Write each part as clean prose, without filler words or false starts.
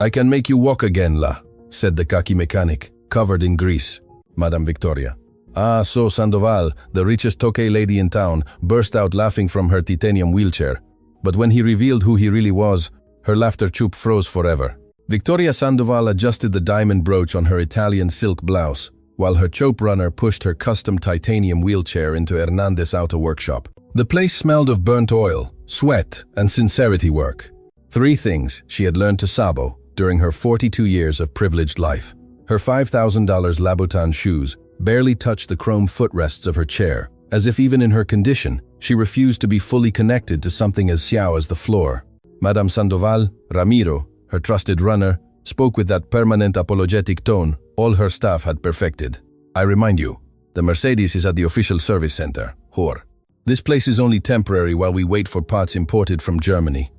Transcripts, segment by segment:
I can make you walk again, la, said the khaki mechanic, covered in grease. Madame Victoria. Ah, so Sandoval, the richest toque lady in town, burst out laughing from her titanium wheelchair. But when he revealed who he really was, her laughter chup froze forever. Victoria Sandoval adjusted the diamond brooch on her Italian silk blouse, while her chope runner pushed her custom titanium wheelchair into Hernandez Auto Workshop. The place smelled of burnt oil, sweat, and sincerity work. 3 things she had learned to Sabo during her 42 years of privileged life. Her $5,000 Louboutin shoes barely touched the chrome footrests of her chair, as if even in her condition, she refused to be fully connected to something as xiao as the floor. Madame Sandoval, Ramiro, her trusted runner, spoke with that permanent apologetic tone all her staff had perfected. I remind you, the Mercedes is at the official service center, whore. This place is only temporary while we wait for parts imported from Germany.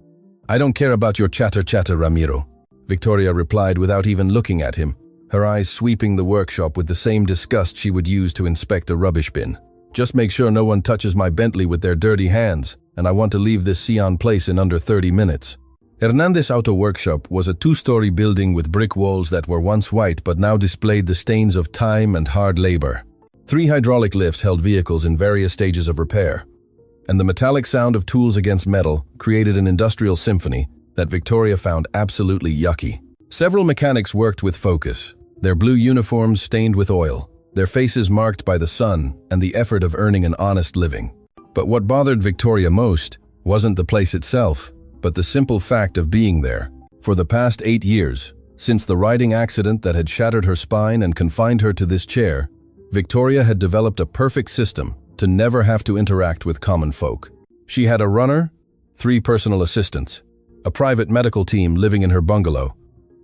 I don't care about your chatter, Ramiro, Victoria replied without even looking at him, her eyes sweeping the workshop with the same disgust she would use to inspect a rubbish bin. Just make sure no one touches my Bentley with their dirty hands, and I want to leave this Sion place in under 30 minutes. Hernandez Auto Workshop was a 2-story building with brick walls that were once white but now displayed the stains of time and hard labor. 3 hydraulic lifts held vehicles in various stages of repair, and the metallic sound of tools against metal created an industrial symphony that Victoria found absolutely yucky. Several mechanics worked with focus, their blue uniforms stained with oil, their faces marked by the sun and the effort of earning an honest living. But what bothered Victoria most wasn't the place itself, but the simple fact of being there. For the past 8 years, since the riding accident that had shattered her spine and confined her to this chair, Victoria had developed a perfect system to never have to interact with common folk. She had a runner, 3 personal assistants, a private medical team living in her bungalow,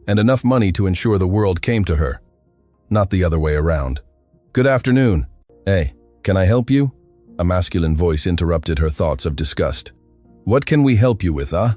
and enough money to ensure the world came to her, not the other way around. Good afternoon. Hey, can I help you? A masculine voice interrupted her thoughts of disgust. What can we help you with, huh?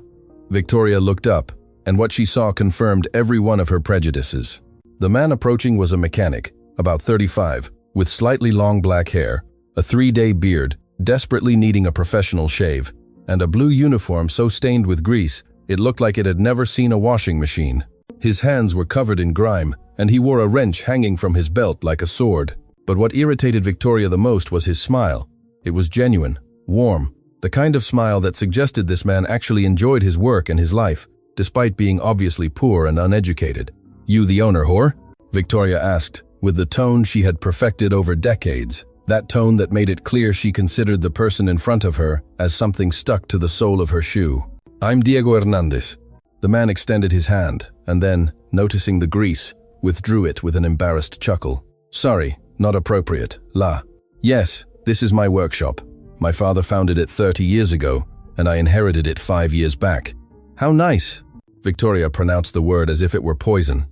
Victoria looked up, and what she saw confirmed every one of her prejudices. The man approaching was a mechanic, about 35, with slightly long black hair, a 3-day beard, desperately needing a professional shave, and a blue uniform so stained with grease it looked like it had never seen a washing machine. His hands were covered in grime, and he wore a wrench hanging from his belt like a sword. But what irritated Victoria the most was his smile. It was genuine, warm, the kind of smile that suggested this man actually enjoyed his work and his life, despite being obviously poor and uneducated. You the owner, whore? Victoria asked, with the tone she had perfected over decades, that tone that made it clear she considered the person in front of her as something stuck to the sole of her shoe. I'm Diego Hernandez. The man extended his hand, and then, noticing the grease, withdrew it with an embarrassed chuckle. Sorry, not appropriate, la. Yes, this is my workshop. My father founded it 30 years ago, and I inherited it 5 years back. How nice! Victoria pronounced the word as if it were poison.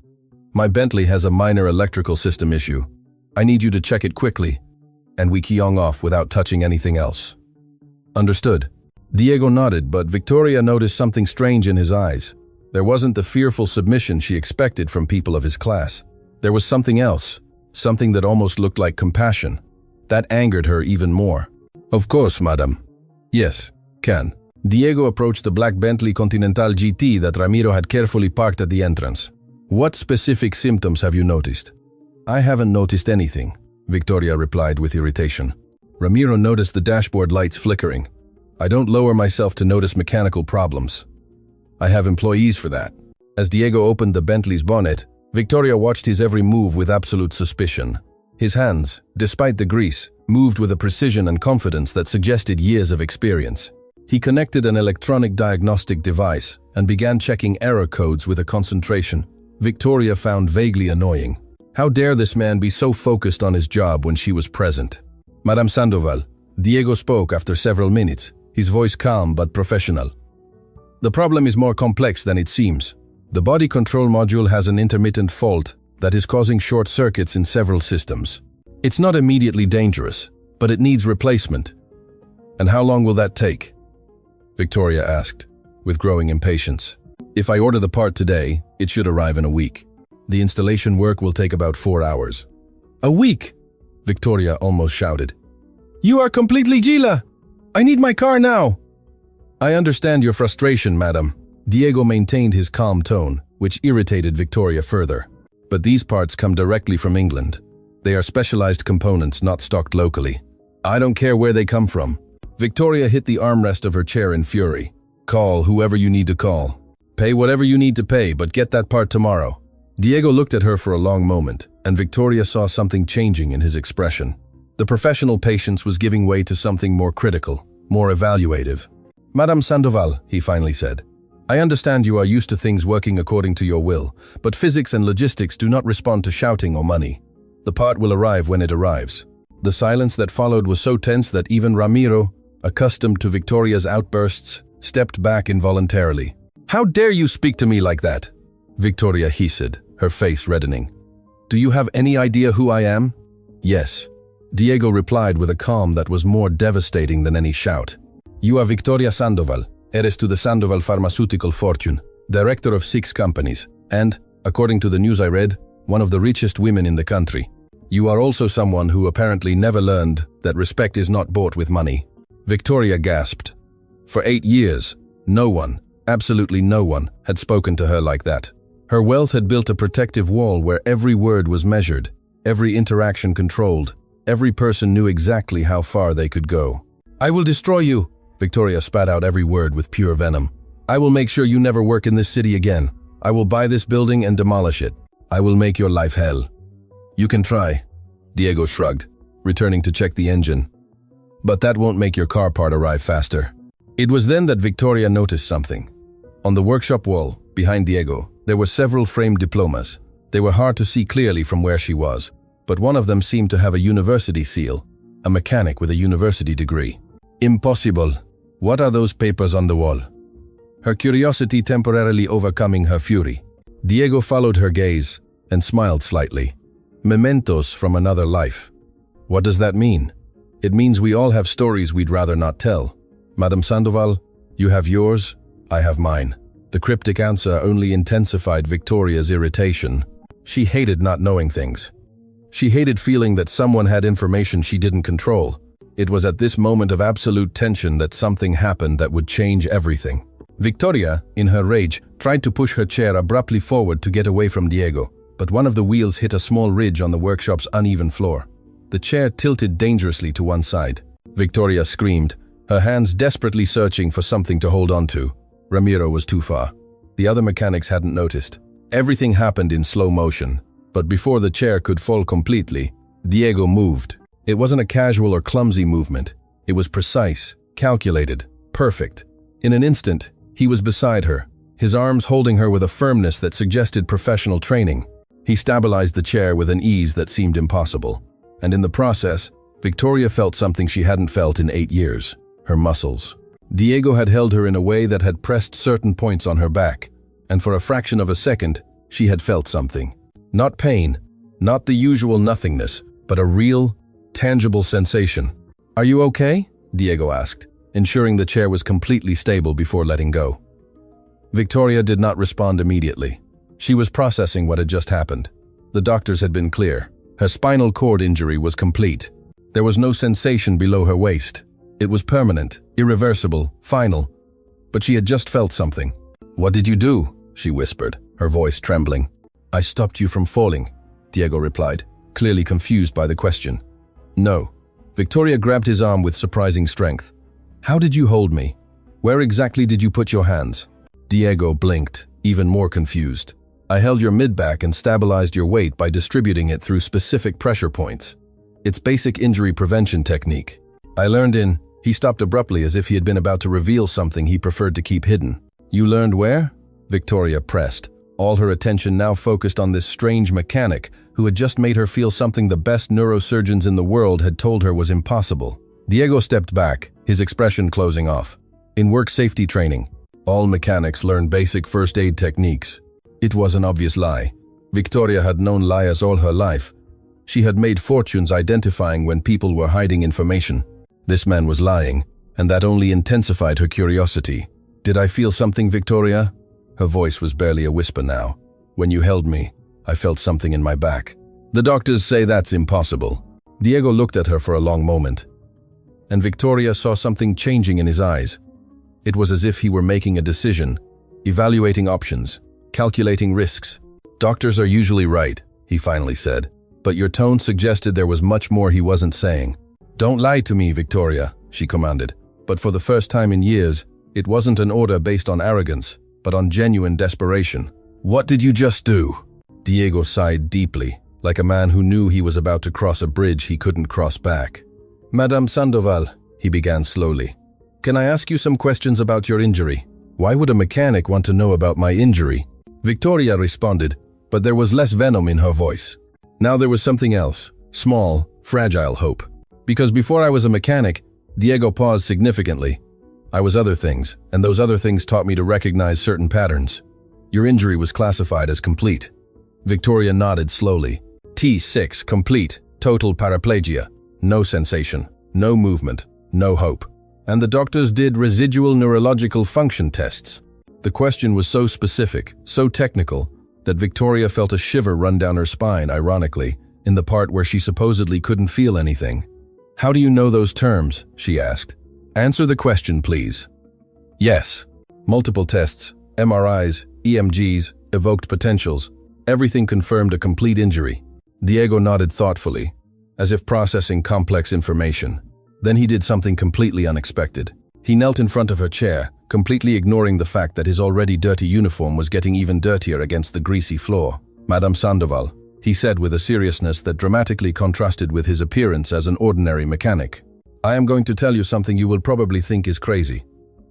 My Bentley has a minor electrical system issue. I need you to check it quickly, and we keyong off without touching anything else. Understood. Diego nodded, but Victoria noticed something strange in his eyes. There wasn't the fearful submission she expected from people of his class. There was something else, something that almost looked like compassion. That angered her even more. Of course, madam. Yes, can. Diego approached the black Bentley Continental GT that Ramiro had carefully parked at the entrance. What specific symptoms have you noticed? I haven't noticed anything, Victoria replied with irritation. Ramiro noticed the dashboard lights flickering. I don't lower myself to notice mechanical problems. I have employees for that. As Diego opened the Bentley's bonnet, Victoria watched his every move with absolute suspicion. His hands, despite the grease, moved with a precision and confidence that suggested years of experience. He connected an electronic diagnostic device and began checking error codes with a concentration Victoria found vaguely annoying. How dare this man be so focused on his job when she was present? Madame Sandoval, Diego spoke after several minutes, his voice calm but professional. The problem is more complex than it seems. The body control module has an intermittent fault that is causing short circuits in several systems. It's not immediately dangerous, but it needs replacement. And how long will that take? Victoria asked, with growing impatience. If I order the part today, it should arrive in a week. The installation work will take about 4 hours. A week? Victoria almost shouted. You are completely gila! I need my car now! I understand your frustration, madam. Diego maintained his calm tone, which irritated Victoria further. But these parts come directly from England. They are specialized components not stocked locally. I don't care where they come from. Victoria hit the armrest of her chair in fury. Call whoever you need to call. Pay whatever you need to pay, but get that part tomorrow. Diego looked at her for a long moment, and Victoria saw something changing in his expression. The professional patience was giving way to something more critical, more evaluative. Madame Sandoval, he finally said, I understand you are used to things working according to your will, but physics and logistics do not respond to shouting or money. The part will arrive when it arrives. The silence that followed was so tense that even Ramiro, accustomed to Victoria's outbursts, stepped back involuntarily. How dare you speak to me like that? Victoria hissed, her face reddening. Do you have any idea who I am? Yes. Diego replied with a calm that was more devastating than any shout. You are Victoria Sandoval, heiress to the Sandoval pharmaceutical fortune, director of 6 companies, and, according to the news I read, one of the richest women in the country. You are also someone who apparently never learned that respect is not bought with money. Victoria gasped. For 8 years, no one, absolutely no one, had spoken to her like that. Her wealth had built a protective wall where every word was measured, every interaction controlled, every person knew exactly how far they could go. I will destroy you, Victoria spat out every word with pure venom. I will make sure you never work in this city again. I will buy this building and demolish it. I will make your life hell. You can try, Diego shrugged, returning to check the engine. But that won't make your car part arrive faster. It was then that Victoria noticed something. On the workshop wall, behind Diego, there were several framed diplomas. They were hard to see clearly from where she was, but one of them seemed to have a university seal, a mechanic with a university degree. Impossible. What are those papers on the wall? Her curiosity temporarily overcoming her fury. Diego followed her gaze and smiled slightly. Mementos from another life. What does that mean? It means we all have stories we'd rather not tell. Madame Sandoval, you have yours, I have mine. The cryptic answer only intensified Victoria's irritation. She hated not knowing things. She hated feeling that someone had information she didn't control. It was at this moment of absolute tension that something happened that would change everything. Victoria, in her rage, tried to push her chair abruptly forward to get away from Diego, but one of the wheels hit a small ridge on the workshop's uneven floor. The chair tilted dangerously to one side. Victoria screamed, her hands desperately searching for something to hold on to. Ramiro was too far. The other mechanics hadn't noticed. Everything happened in slow motion, but before the chair could fall completely, Diego moved. It wasn't a casual or clumsy movement. It was precise, calculated, perfect. In an instant, he was beside her, his arms holding her with a firmness that suggested professional training. He stabilized the chair with an ease that seemed impossible. And in the process, Victoria felt something she hadn't felt in 8 years, her muscles. Diego had held her in a way that had pressed certain points on her back, and for a fraction of a second, she had felt something. Not pain, not the usual nothingness, but a real, tangible sensation. Are you okay? Diego asked, ensuring the chair was completely stable before letting go. Victoria did not respond immediately. She was processing what had just happened. The doctors had been clear. Her spinal cord injury was complete. There was no sensation below her waist. It was permanent, irreversible, final. But she had just felt something. What did you do? She whispered, her voice trembling. I stopped you from falling, Diego replied, clearly confused by the question. No. Victoria grabbed his arm with surprising strength. How did you hold me? Where exactly did you put your hands? Diego blinked, even more confused. I held your mid-back and stabilized your weight by distributing it through specific pressure points. It's basic injury prevention technique. I learned in... He stopped abruptly as if he had been about to reveal something he preferred to keep hidden. You learned where? Victoria pressed, all her attention now focused on this strange mechanic who had just made her feel something the best neurosurgeons in the world had told her was impossible. Diego stepped back, his expression closing off. In work safety training, all mechanics learn basic first aid techniques. It was an obvious lie. Victoria had known liars all her life. She had made fortunes identifying when people were hiding information. This man was lying, and that only intensified her curiosity. Did I feel something, Victoria? Her voice was barely a whisper now. When you held me, I felt something in my back. The doctors say that's impossible. Diego looked at her for a long moment, and Victoria saw something changing in his eyes. It was as if he were making a decision, evaluating options. calculating risks. Doctors are usually right, he finally said, but your tone suggested there was much more he wasn't saying. Don't lie to me, Victoria, she commanded, but for the first time in years, it wasn't an order based on arrogance, but on genuine desperation. What did you just do? Diego sighed deeply, like a man who knew he was about to cross a bridge he couldn't cross back. Madame Sandoval, he began slowly, can I ask you some questions about your injury? Why would a mechanic want to know about my injury? Victoria responded, but there was less venom in her voice. Now there was something else, small, fragile hope. Because before I was a mechanic, Diego paused significantly. I was other things, and those other things taught me to recognize certain patterns. Your injury was classified as complete. Victoria nodded slowly. T6, complete, total paraplegia. No sensation, no movement, no hope. And the doctors did residual neurological function tests. The question was so specific, so technical, that Victoria felt a shiver run down her spine, ironically, in the part where she supposedly couldn't feel anything. How do you know those terms? She asked. Answer the question, please. Yes. Multiple tests, MRIs, EMGs, evoked potentials. Everything confirmed a complete injury. Diego nodded thoughtfully, as if processing complex information. Then he did something completely unexpected. He knelt in front of her chair, completely ignoring the fact that his already dirty uniform was getting even dirtier against the greasy floor. Madame Sandoval, he said with a seriousness that dramatically contrasted with his appearance as an ordinary mechanic. I am going to tell you something you will probably think is crazy.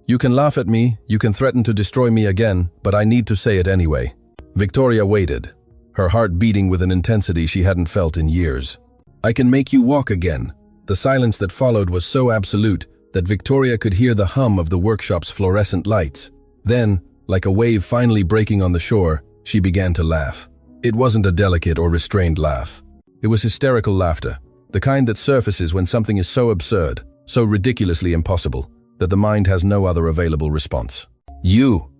You can laugh at me, you can threaten to destroy me again, but I need to say it anyway. Victoria waited, her heart beating with an intensity she hadn't felt in years. I can make you walk again. The silence that followed was so absolute that Victoria could hear the hum of the workshop's fluorescent lights. Then, like a wave finally breaking on the shore, she began to laugh. It wasn't a delicate or restrained laugh. It was hysterical laughter, the kind that surfaces when something is so absurd, so ridiculously impossible, that the mind has no other available response. You!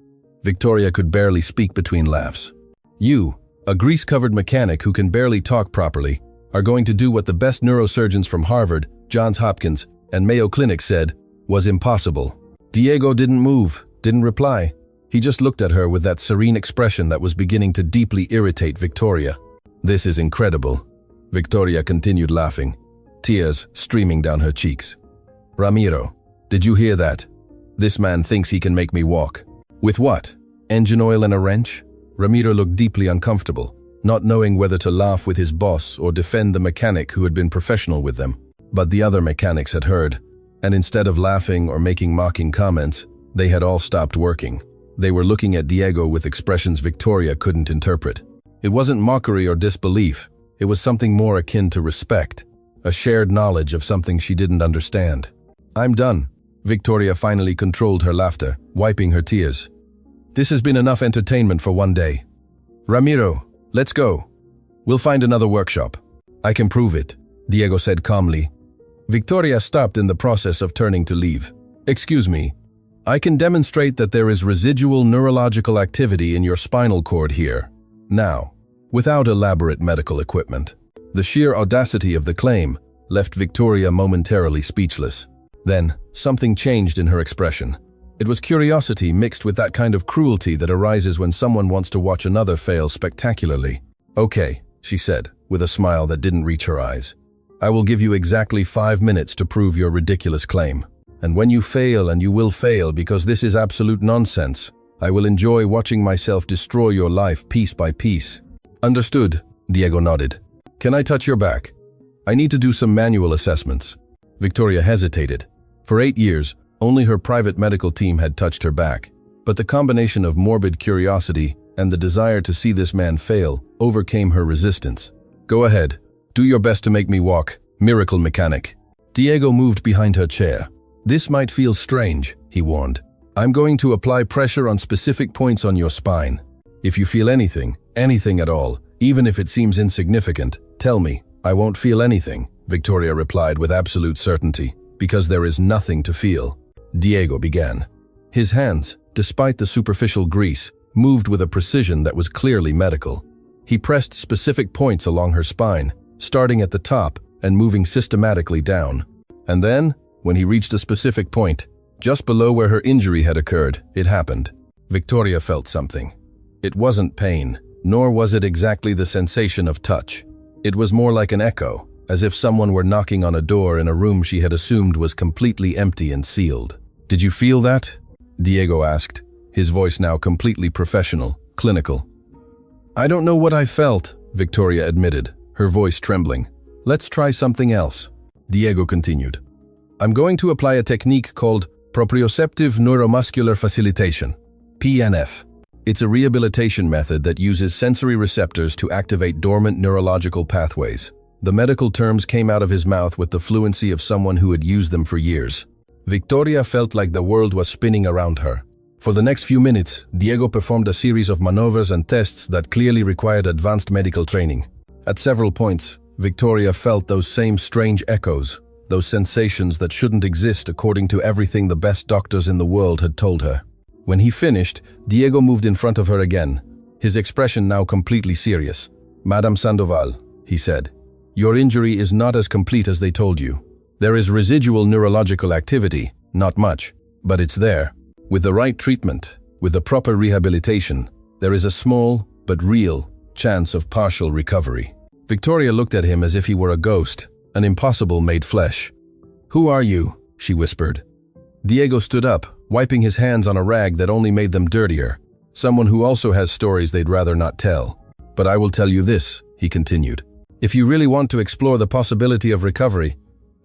Victoria could barely speak between laughs. You, a grease-covered mechanic who can barely talk properly, are going to do what the best neurosurgeons from Harvard, Johns Hopkins, and Mayo Clinic said was impossible. Diego didn't move, didn't reply. He just looked at her with that serene expression that was beginning to deeply irritate Victoria. This is incredible. Victoria continued laughing, tears streaming down her cheeks. Ramiro, did you hear that? This man thinks he can make me walk. With what? Engine oil and a wrench? Ramiro looked deeply uncomfortable, not knowing whether to laugh with his boss or defend the mechanic who had been professional with them. But the other mechanics had heard, and instead of laughing or making mocking comments, they had all stopped working. They were looking at Diego with expressions Victoria couldn't interpret. It wasn't mockery or disbelief, it was something more akin to respect, a shared knowledge of something she didn't understand. I'm done. Victoria finally controlled her laughter, wiping her tears. This has been enough entertainment for one day. Ramiro, let's go. We'll find another workshop. I can prove it, Diego said calmly. Victoria stopped in the process of turning to leave. Excuse me. I can demonstrate that there is residual neurological activity in your spinal cord here, now, without elaborate medical equipment. The sheer audacity of the claim left Victoria momentarily speechless. Then, something changed in her expression. It was curiosity mixed with that kind of cruelty that arises when someone wants to watch another fail spectacularly. Okay, she said, with a smile that didn't reach her eyes. I will give you exactly 5 minutes to prove your ridiculous claim. And when you fail, and you will fail because this is absolute nonsense, I will enjoy watching myself destroy your life piece by piece. Understood, Diego nodded. Can I touch your back? I need to do some manual assessments. Victoria hesitated. For 8 years, only her private medical team had touched her back. But the combination of morbid curiosity and the desire to see this man fail overcame her resistance. Go ahead. Do your best to make me walk, miracle mechanic. Diego moved behind her chair. This might feel strange, he warned. I'm going to apply pressure on specific points on your spine. If you feel anything at all, even if it seems insignificant, tell me. I won't feel anything, Victoria replied with absolute certainty, because there is nothing to feel. Diego began. His hands, despite the superficial grease, moved with a precision that was clearly medical. He pressed specific points along her spine, starting at the top and moving systematically down. And then, when he reached a specific point, just below where her injury had occurred, it happened. Victoria felt something. It wasn't pain, nor was it exactly the sensation of touch. It was more like an echo, as if someone were knocking on a door in a room she had assumed was completely empty and sealed. "Did you feel that?" Diego asked, his voice now completely professional, clinical. "I don't know what I felt," Victoria admitted, her voice trembling. "Let's try something else." Diego continued. "I'm going to apply a technique called proprioceptive neuromuscular facilitation, PNF. It's a rehabilitation method that uses sensory receptors to activate dormant neurological pathways." The medical terms came out of his mouth with the fluency of someone who had used them for years. Victoria felt like the world was spinning around her. For the next few minutes, Diego performed a series of maneuvers and tests that clearly required advanced medical training. At several points, Victoria felt those same strange echoes, those sensations that shouldn't exist according to everything the best doctors in the world had told her. When he finished, Diego moved in front of her again, his expression now completely serious. "Madame Sandoval," he said, "your injury is not as complete as they told you. There is residual neurological activity, not much, but it's there. With the right treatment, with the proper rehabilitation, there is a small, but real, chance of partial recovery." Victoria looked at him as if he were a ghost, an impossible made flesh. "Who are you?" she whispered. Diego stood up, wiping his hands on a rag that only made them dirtier. "Someone who also has stories they'd rather not tell. But I will tell you this," he continued. "If you really want to explore the possibility of recovery,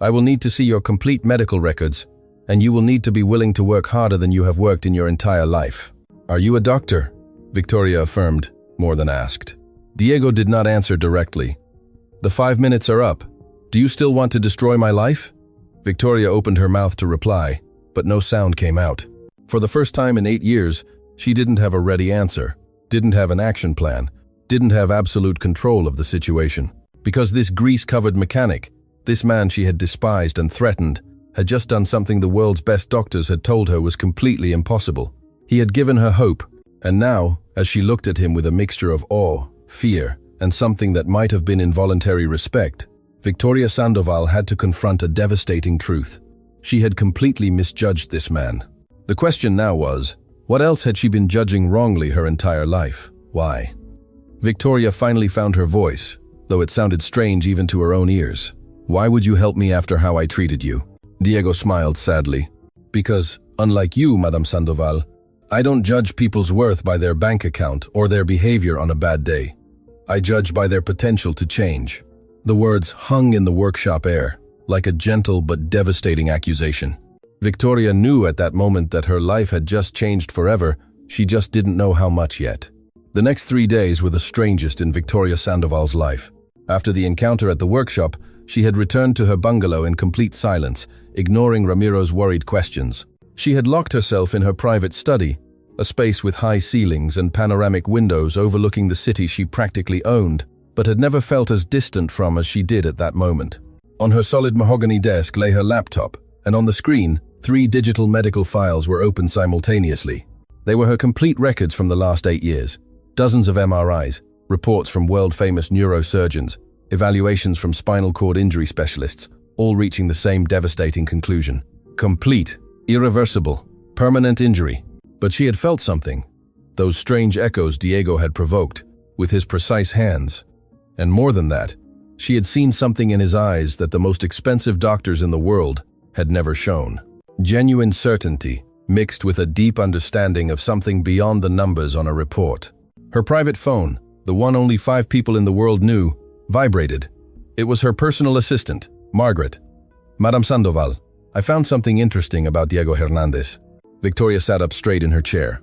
I will need to see your complete medical records, and you will need to be willing to work harder than you have worked in your entire life." "Are you a doctor?" Victoria affirmed, more than asked. Diego did not answer directly. "The 5 minutes are up. Do you still want to destroy my life?" Victoria opened her mouth to reply, but no sound came out. For the first time in 8 years, she didn't have a ready answer, didn't have an action plan, didn't have absolute control of the situation. Because this grease-covered mechanic, this man she had despised and threatened, had just done something the world's best doctors had told her was completely impossible. He had given her hope, and now, as she looked at him with a mixture of awe, fear, and something that might have been involuntary respect, Victoria Sandoval had to confront a devastating truth. She had completely misjudged this man. The question now was, what else had she been judging wrongly her entire life? Why? Victoria finally found her voice, though it sounded strange even to her own ears. "Why would you help me after how I treated you?" Diego smiled sadly. "Because, unlike you, Madame Sandoval, I don't judge people's worth by their bank account or their behavior on a bad day. I judge by their potential to change." The words hung in the workshop air, like a gentle but devastating accusation. Victoria knew at that moment that her life had just changed forever, she just didn't know how much yet. The next 3 days were the strangest in Victoria Sandoval's life. After the encounter at the workshop, she had returned to her bungalow in complete silence, ignoring Ramiro's worried questions. She had locked herself in her private study, a space with high ceilings and panoramic windows overlooking the city she practically owned, but had never felt as distant from as she did at that moment. On her solid mahogany desk lay her laptop, and on the screen, 3 digital medical files were open simultaneously. They were her complete records from the last 8 years. Dozens of MRIs, reports from world-famous neurosurgeons, evaluations from spinal cord injury specialists, all reaching the same devastating conclusion. Complete, irreversible, permanent injury. But she had felt something. Those strange echoes Diego had provoked, with his precise hands. And more than that, she had seen something in his eyes that the most expensive doctors in the world had never shown. Genuine certainty, mixed with a deep understanding of something beyond the numbers on a report. Her private phone, the one only 5 people in the world knew, vibrated. It was her personal assistant, Margaret. "Madame Sandoval, I found something interesting about Diego Hernandez." Victoria sat up straight in her chair.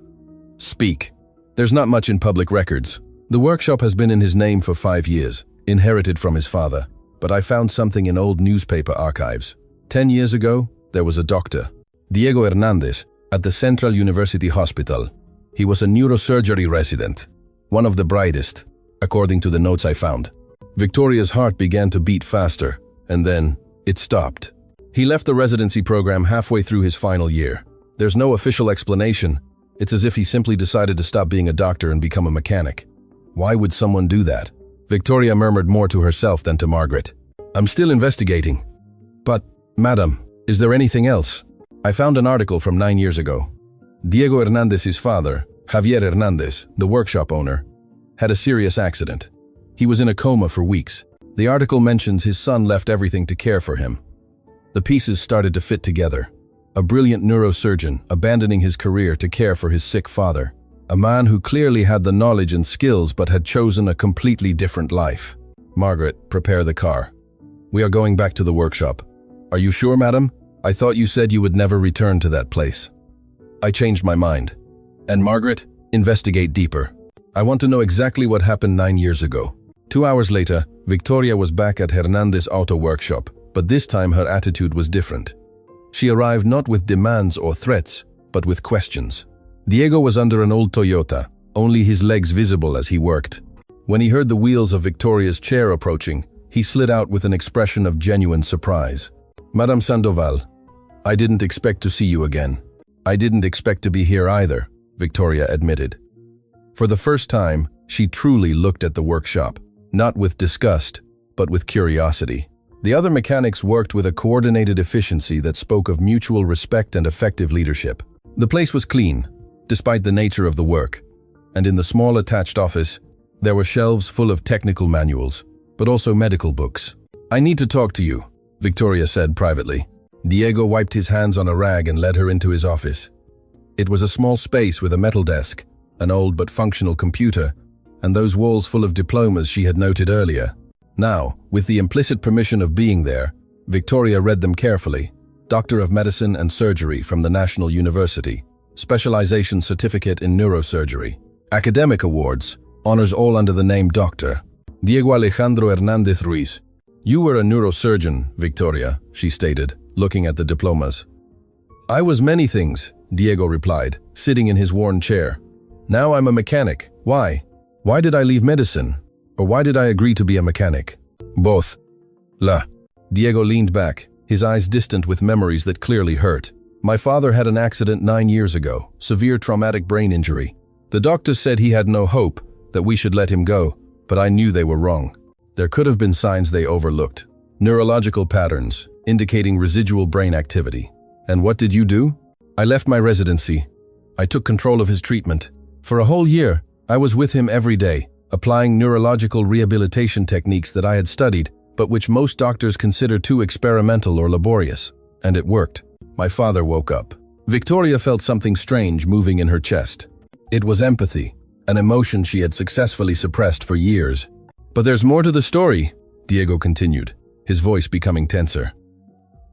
"Speak." "There's not much in public records. The workshop has been in his name for 5 years, inherited from his father. But I found something in old newspaper archives. 10 years ago, there was a doctor, Diego Hernandez, at the Central University Hospital. He was a neurosurgery resident, one of the brightest, according to the notes I found. Victoria's heart began to beat faster, and then it stopped. He left the residency program halfway through his final year. There's no official explanation. It's as if he simply decided to stop being a doctor and become a mechanic. Why would someone do that? Victoria murmured more to herself than to Margaret. "I'm still investigating." "But, madam, is there anything else?" "I found an article from 9 years ago. Diego Hernandez's father, Javier Hernandez, the workshop owner, had a serious accident. He was in a coma for weeks. The article mentions his son left everything to care for him. The pieces started to fit together. A brilliant neurosurgeon abandoning his career to care for his sick father. A man who clearly had the knowledge and skills but had chosen a completely different life. Margaret, prepare the car. We are going back to the workshop. Are you sure, madam? I thought you said you would never return to that place. I changed my mind. And Margaret, investigate deeper. I want to know exactly what happened 9 years ago. 2 hours later, Victoria was back at Hernandez Auto Workshop, but this time her attitude was different. She arrived not with demands or threats, but with questions. Diego was under an old Toyota, only his legs visible as he worked. When he heard the wheels of Victoria's chair approaching, he slid out with an expression of genuine surprise. Madame Sandoval, I didn't expect to see you again. I didn't expect to be here either, Victoria admitted. For the first time, she truly looked at the workshop, not with disgust, but with curiosity. The other mechanics worked with a coordinated efficiency that spoke of mutual respect and effective leadership. The place was clean, despite the nature of the work, and in the small attached office, there were shelves full of technical manuals, but also medical books. I need to talk to you, Victoria said privately. Diego wiped his hands on a rag and led her into his office. It was a small space with a metal desk, an old but functional computer, and those walls full of diplomas she had noted earlier. Now, with the implicit permission of being there, Victoria read them carefully. Doctor of Medicine and Surgery from the National University, Specialization Certificate in Neurosurgery. Academic awards, honors all under the name Doctor. Diego Alejandro Hernandez Ruiz. You were a neurosurgeon, Victoria, she stated, looking at the diplomas. I was many things, Diego replied, sitting in his worn chair. Now I'm a mechanic. Why? Why did I leave medicine? Or why did I agree to be a mechanic? Both. Diego leaned back, his eyes distant with memories that clearly hurt. My father had an accident 9 years ago, severe traumatic brain injury. The doctors said he had no hope, that we should let him go, but I knew they were wrong. There could have been signs they overlooked. Neurological patterns, indicating residual brain activity. And what did you do? I left my residency. I took control of his treatment. For a whole year, I was with him every day, applying neurological rehabilitation techniques that I had studied, but which most doctors consider too experimental or laborious. And it worked. My father woke up. Victoria felt something strange moving in her chest. It was empathy, an emotion she had successfully suppressed for years. But there's more to the story, Diego continued, his voice becoming tenser.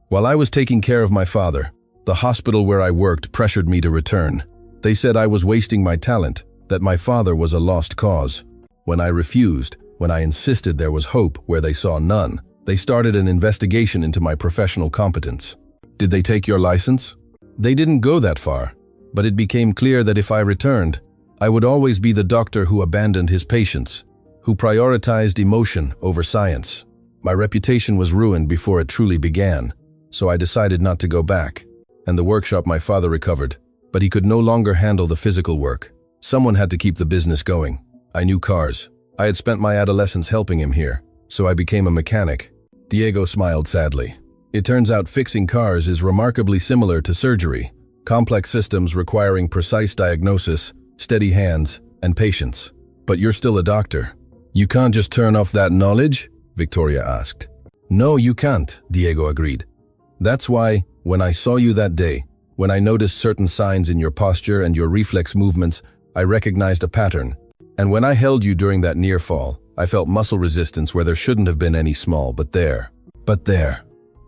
While I was taking care of my father, the hospital where I worked pressured me to return. They said I was wasting my talent, that my father was a lost cause. When I refused, when I insisted there was hope where they saw none, they started an investigation into my professional competence. Did they take your license? They didn't go that far, but it became clear that if I returned, I would always be the doctor who abandoned his patients, who prioritized emotion over science. My reputation was ruined before it truly began, so I decided not to go back, and the workshop my father recovered, but he could no longer handle the physical work. Someone had to keep the business going. I knew cars. I had spent my adolescence helping him here, so I became a mechanic. Diego smiled sadly. It turns out fixing cars is remarkably similar to surgery, complex systems requiring precise diagnosis, steady hands, and patience. But you're still a doctor. You can't just turn off that knowledge? Victoria asked. No, you can't, Diego agreed. That's why, when I saw you that day, when I noticed certain signs in your posture and your reflex movements, I recognized a pattern. And when I held you during that near fall, I felt muscle resistance where there shouldn't have been any small, but there.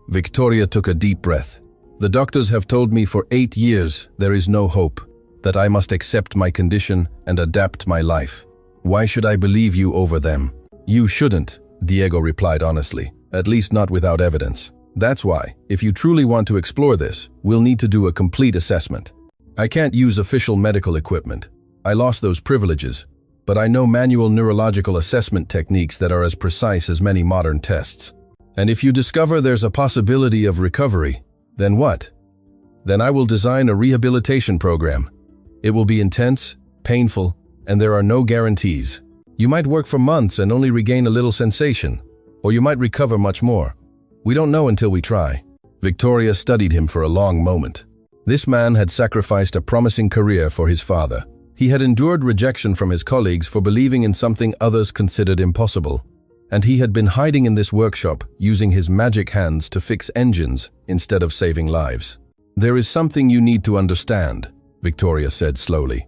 Victoria took a deep breath. The doctors have told me for 8 years there is no hope, that I must accept my condition and adapt my life. Why should I believe you over them? You shouldn't, Diego replied honestly, at least not without evidence. That's why, if you truly want to explore this, we'll need to do a complete assessment. I can't use official medical equipment. I lost those privileges, but I know manual neurological assessment techniques that are as precise as many modern tests. And if you discover there's a possibility of recovery, then what? Then I will design a rehabilitation program. It will be intense, painful, and there are no guarantees. You might work for months and only regain a little sensation, or you might recover much more. We don't know until we try. Victoria studied him for a long moment. This man had sacrificed a promising career for his father, He had endured rejection from his colleagues for believing in something others considered impossible, and he had been hiding in this workshop using his magic hands to fix engines instead of saving lives. "There is something you need to understand," Victoria said slowly.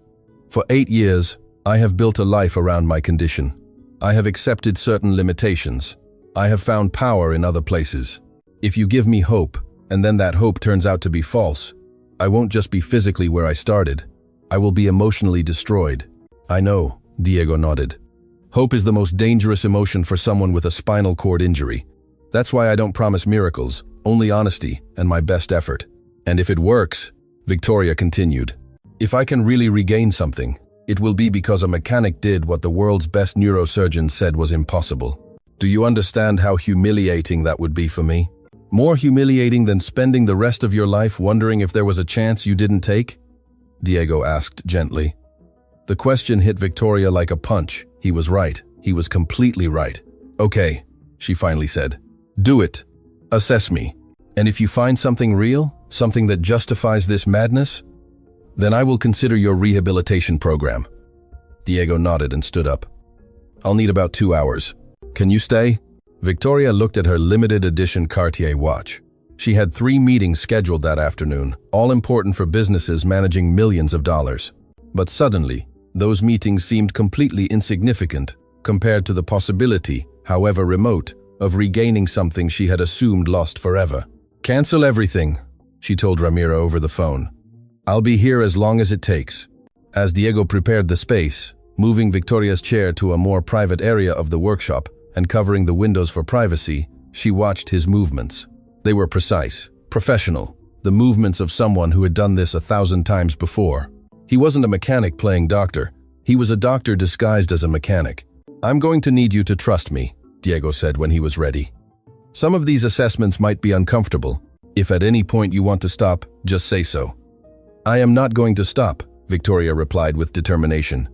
"For 8 years, I have built a life around my condition. I have accepted certain limitations. I have found power in other places. If you give me hope, and then that hope turns out to be false, I won't just be physically where I started. I will be emotionally destroyed." "I know," Diego nodded. "Hope is the most dangerous emotion for someone with a spinal cord injury. That's why I don't promise miracles, only honesty and my best effort. And if it works," Victoria continued, "if I can really regain something, it will be because a mechanic did what the world's best neurosurgeon said was impossible. Do you understand how humiliating that would be for me? More humiliating than spending the rest of your life wondering if there was a chance you didn't take?" Diego asked gently. The question hit Victoria like a punch. He was right. He was completely right. "Okay," she finally said. "Do it. Assess me. And if you find something real, something that justifies this madness, then I will consider your rehabilitation program." Diego nodded and stood up. "I'll need about 2 hours. Can you stay?" Victoria looked at her limited edition Cartier watch. She had 3 meetings scheduled that afternoon, all important for businesses managing millions of dollars. But suddenly, those meetings seemed completely insignificant compared to the possibility, however remote, of regaining something she had assumed lost forever. "Cancel everything," she told Ramiro over the phone. "I'll be here as long as it takes." As Diego prepared the space, moving Victoria's chair to a more private area of the workshop and covering the windows for privacy, she watched his movements. They were precise, professional, the movements of someone who had done this 1,000 times before. He wasn't a mechanic playing doctor. He was a doctor disguised as a mechanic. "I'm going to need you to trust me," Diego said when he was ready. "Some of these assessments might be uncomfortable. If at any point you want to stop, just say so." "I am not going to stop," Victoria replied with determination.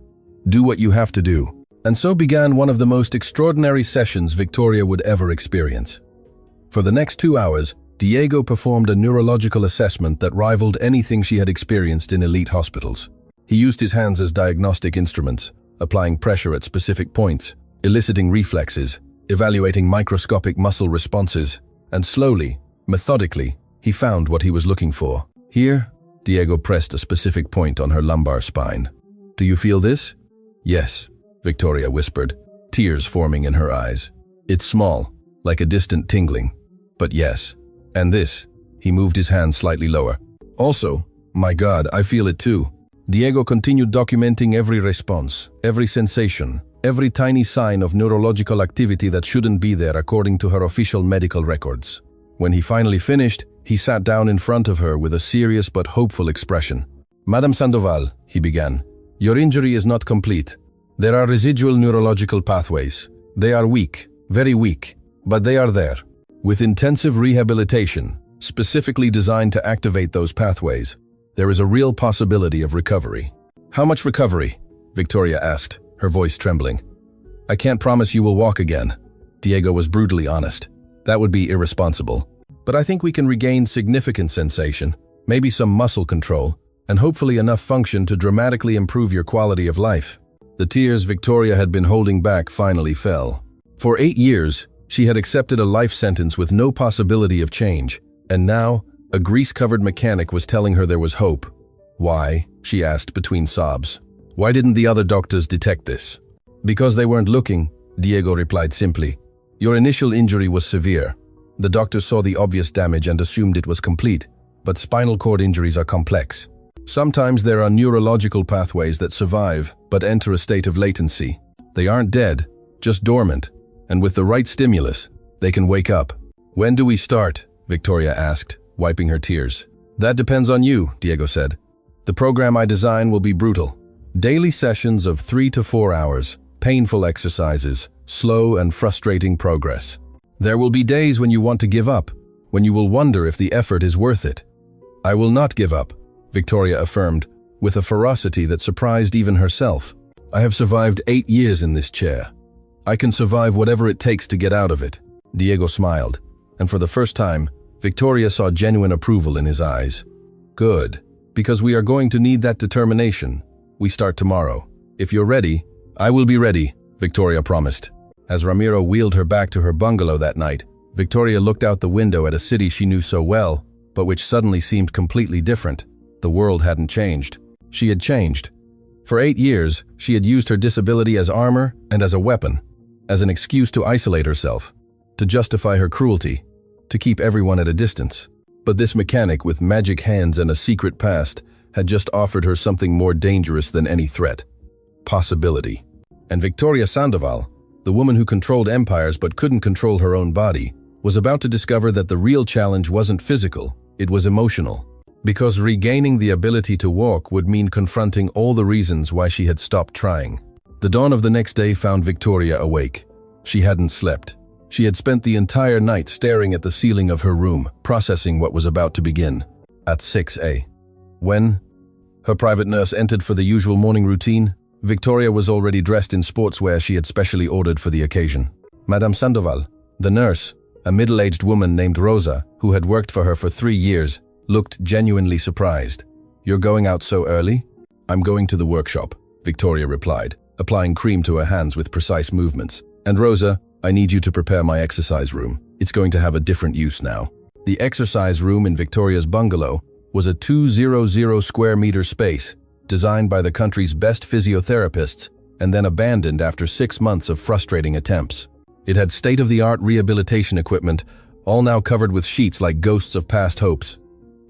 "Do what you have to do." And so began one of the most extraordinary sessions Victoria would ever experience. For the next 2 hours, Diego performed a neurological assessment that rivaled anything she had experienced in elite hospitals. He used his hands as diagnostic instruments, applying pressure at specific points, eliciting reflexes, evaluating microscopic muscle responses, and slowly, methodically, he found what he was looking for. "Here," Diego pressed a specific point on her lumbar spine. "Do you feel this?" "Yes," Victoria whispered, tears forming in her eyes. "It's small, like a distant tingling. But yes. And this," he moved his hand slightly lower. "Also, my God, I feel it too." Diego continued documenting every response, every sensation, every tiny sign of neurological activity that shouldn't be there according to her official medical records. When he finally finished, he sat down in front of her with a serious but hopeful expression. "Madame Sandoval," he began, "your injury is not complete. There are residual neurological pathways. They are weak, very weak, but they are there. With intensive rehabilitation, specifically designed to activate those pathways, there is a real possibility of recovery." "How much recovery?" Victoria asked, her voice trembling. "I can't promise you will walk again." Diego was brutally honest. "That would be irresponsible. But I think we can regain significant sensation, maybe some muscle control, and hopefully enough function to dramatically improve your quality of life." The tears Victoria had been holding back finally fell. For 8 years, she had accepted a life sentence with no possibility of change, and now, a grease-covered mechanic was telling her there was hope. "Why?" she asked between sobs. "Why didn't the other doctors detect this?" "Because they weren't looking," Diego replied simply. "Your initial injury was severe. The doctors saw the obvious damage and assumed it was complete, but spinal cord injuries are complex. Sometimes there are neurological pathways that survive but enter a state of latency. They aren't dead, just dormant, and with the right stimulus, they can wake up." "When do we start?" Victoria asked, wiping her tears. "That depends on you," Diego said. "The program I design will be brutal. Daily sessions of 3 to 4 hours, painful exercises, slow and frustrating progress. There will be days when you want to give up, when you will wonder if the effort is worth it." "I will not give up," Victoria affirmed, with a ferocity that surprised even herself. "I have survived 8 years in this chair. I can survive whatever it takes to get out of it." Diego smiled, and for the first time, Victoria saw genuine approval in his eyes. "Good, because we are going to need that determination. We start tomorrow. If you're ready, I will be ready, Victoria promised. As Ramiro wheeled her back to her bungalow that night, Victoria looked out the window at a city she knew so well, but which suddenly seemed completely different. The world hadn't changed. She had changed. For 8 years, she had used her disability as armor and as a weapon, as an excuse to isolate herself, to justify her cruelty, to keep everyone at a distance. But this mechanic with magic hands and a secret past had just offered her something more dangerous than any threat: possibility. And Victoria Sandoval, the woman who controlled empires but couldn't control her own body, was about to discover that the real challenge wasn't physical, it was emotional. Because regaining the ability to walk would mean confronting all the reasons why she had stopped trying. The dawn of the next day found Victoria awake. She hadn't slept. She had spent the entire night staring at the ceiling of her room, processing what was about to begin. At 6 a.m. When her private nurse entered for the usual morning routine, Victoria was already dressed in sportswear she had specially ordered for the occasion. Madame Sandoval, the nurse, a middle-aged woman named Rosa, who had worked for her for 3 years, looked genuinely surprised. "You're going out so early?" "I'm going to the workshop," Victoria replied, applying cream to her hands with precise movements. "And Rosa, I need you to prepare my exercise room. It's going to have a different use now." The exercise room in Victoria's bungalow was a 200 square meter space, designed by the country's best physiotherapists and then abandoned after 6 months of frustrating attempts. It had state-of-the-art rehabilitation equipment, all now covered with sheets like ghosts of past hopes.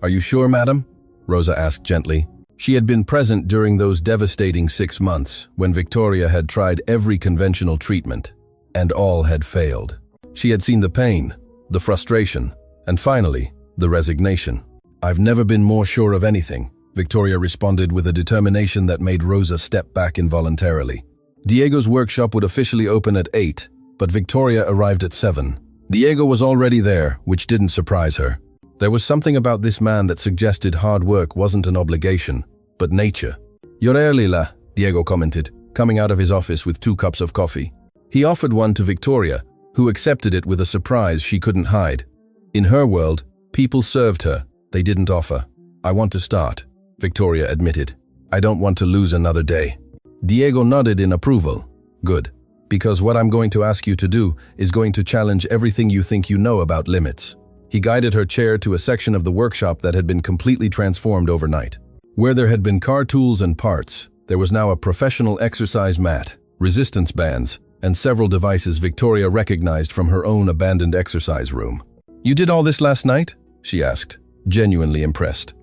"Are you sure, madam?" Rosa asked gently. She had been present during those devastating 6 months when Victoria had tried every conventional treatment, and all had failed. She had seen the pain, the frustration, and finally, the resignation. "I've never been more sure of anything," Victoria responded with a determination that made Rosa step back involuntarily. Diego's workshop would officially open at 8, but Victoria arrived at 7. Diego was already there, which didn't surprise her. There was something about this man that suggested hard work wasn't an obligation, but nature. "You're early, la," Diego commented, coming out of his office with 2 cups of coffee. He offered one to Victoria, who accepted it with a surprise she couldn't hide. In her world, people served her, they didn't offer. "I want to start," Victoria admitted. "I don't want to lose another day." Diego nodded in approval. "Good. Because what I'm going to ask you to do is going to challenge everything you think you know about limits." He guided her chair to a section of the workshop that had been completely transformed overnight. Where there had been car tools and parts, there was now a professional exercise mat, resistance bands, and several devices Victoria recognized from her own abandoned exercise room. "You did all this last night?" she asked, genuinely impressed.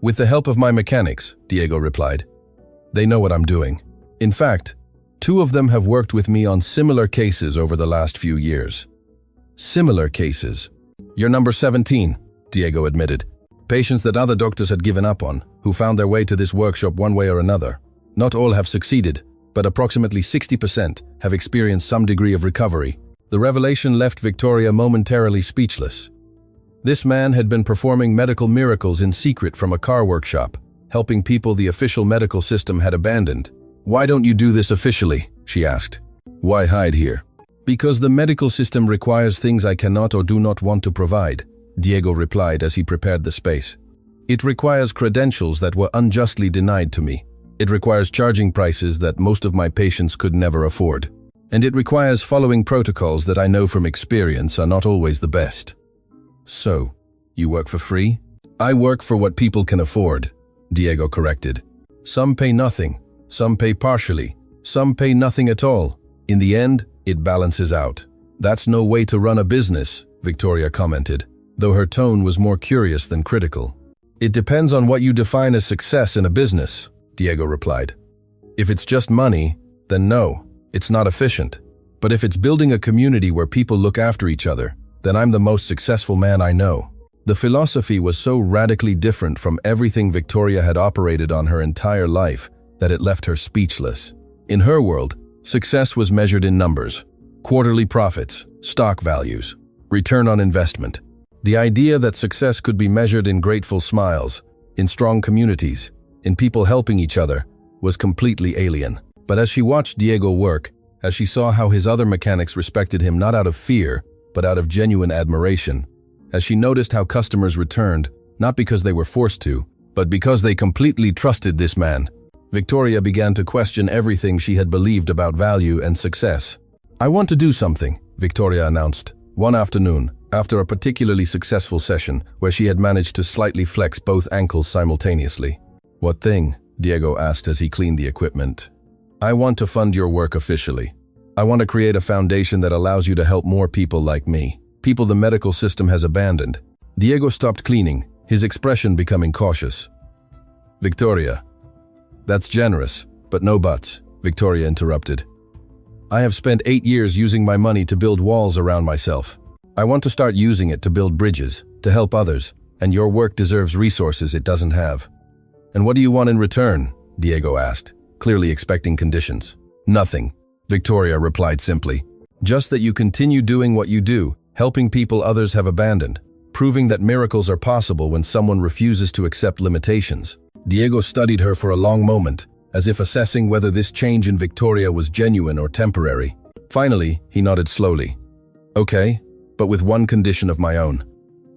"With the help of my mechanics," Diego replied. "They know what I'm doing. In fact, 2 of them have worked with me on similar cases over the last few years." "Similar cases." "You're number 17, Diego admitted. "Patients that other doctors had given up on, who found their way to this workshop one way or another. Not all have succeeded, but approximately 60% have experienced some degree of recovery." The revelation left Victoria momentarily speechless. This man had been performing medical miracles in secret from a car workshop, helping people the official medical system had abandoned. "Why don't you do this officially?" she asked. "Why hide here?" "Because the medical system requires things I cannot or do not want to provide," Diego replied as he prepared the space. "It requires credentials that were unjustly denied to me. It requires charging prices that most of my patients could never afford. And it requires following protocols that I know from experience are not always the best." "So, you work for free?" "I work for what people can afford," Diego corrected. "Some pay nothing, some pay partially, some pay nothing at all. In the end, it balances out." "That's no way to run a business," Victoria commented, though her tone was more curious than critical. "It depends on what you define as success in a business," Diego replied. "If it's just money, then no, it's not efficient. But if it's building a community where people look after each other, then I'm the most successful man I know." The philosophy was so radically different from everything Victoria had operated on her entire life that it left her speechless. In her world, success was measured in numbers: quarterly profits, stock values, return on investment. The idea that success could be measured in grateful smiles, in strong communities, in people helping each other, was completely alien. But as she watched Diego work, as she saw how his other mechanics respected him not out of fear, but out of genuine admiration, as she noticed how customers returned, not because they were forced to, but because they completely trusted this man, Victoria began to question everything she had believed about value and success. "I want to do something," Victoria announced. One afternoon, after a particularly successful session where she had managed to slightly flex both ankles simultaneously. "What thing?" Diego asked as he cleaned the equipment. "I want to fund your work officially. I want to create a foundation that allows you to help more people like me, people the medical system has abandoned." Diego stopped cleaning, his expression becoming cautious. "Victoria, that's generous, but no buts," Victoria interrupted. "I have spent 8 years using my money to build walls around myself. I want to start using it to build bridges, to help others, and your work deserves resources it doesn't have." "And what do you want in return?" Diego asked, clearly expecting conditions. "Nothing," Victoria replied simply. "Just that you continue doing what you do, helping people others have abandoned, proving that miracles are possible when someone refuses to accept limitations." Diego studied her for a long moment, as if assessing whether this change in Victoria was genuine or temporary. Finally, he nodded slowly. "Okay, but with one condition of my own,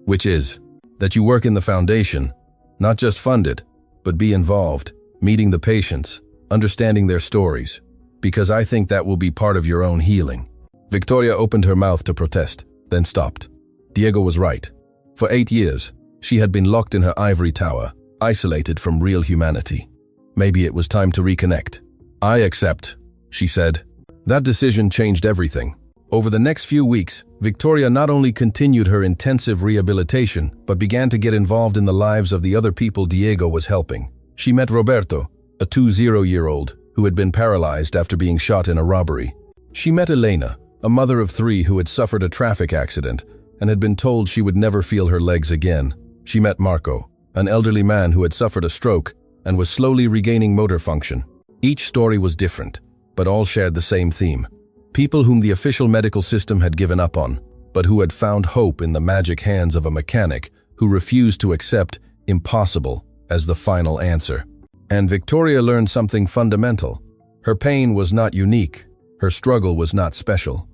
which is that you work in the foundation, not just fund it, but be involved, meeting the patients, understanding their stories, because I think that will be part of your own healing." Victoria opened her mouth to protest, then stopped. Diego was right. For 8 years, she had been locked in her ivory tower, isolated from real humanity. Maybe it was time to reconnect. "I accept," she said. That decision changed everything. Over the next few weeks, Victoria not only continued her intensive rehabilitation, but began to get involved in the lives of the other people Diego was helping. She met Roberto, a 20-year-old who had been paralyzed after being shot in a robbery. She met Elena, a mother of 3 who had suffered a traffic accident and had been told she would never feel her legs again. She met Marco, an elderly man who had suffered a stroke and was slowly regaining motor function. Each story was different, but all shared the same theme. People whom the official medical system had given up on, but who had found hope in the magic hands of a mechanic who refused to accept impossible as the final answer. And Victoria learned something fundamental. Her pain was not unique. Her struggle was not special.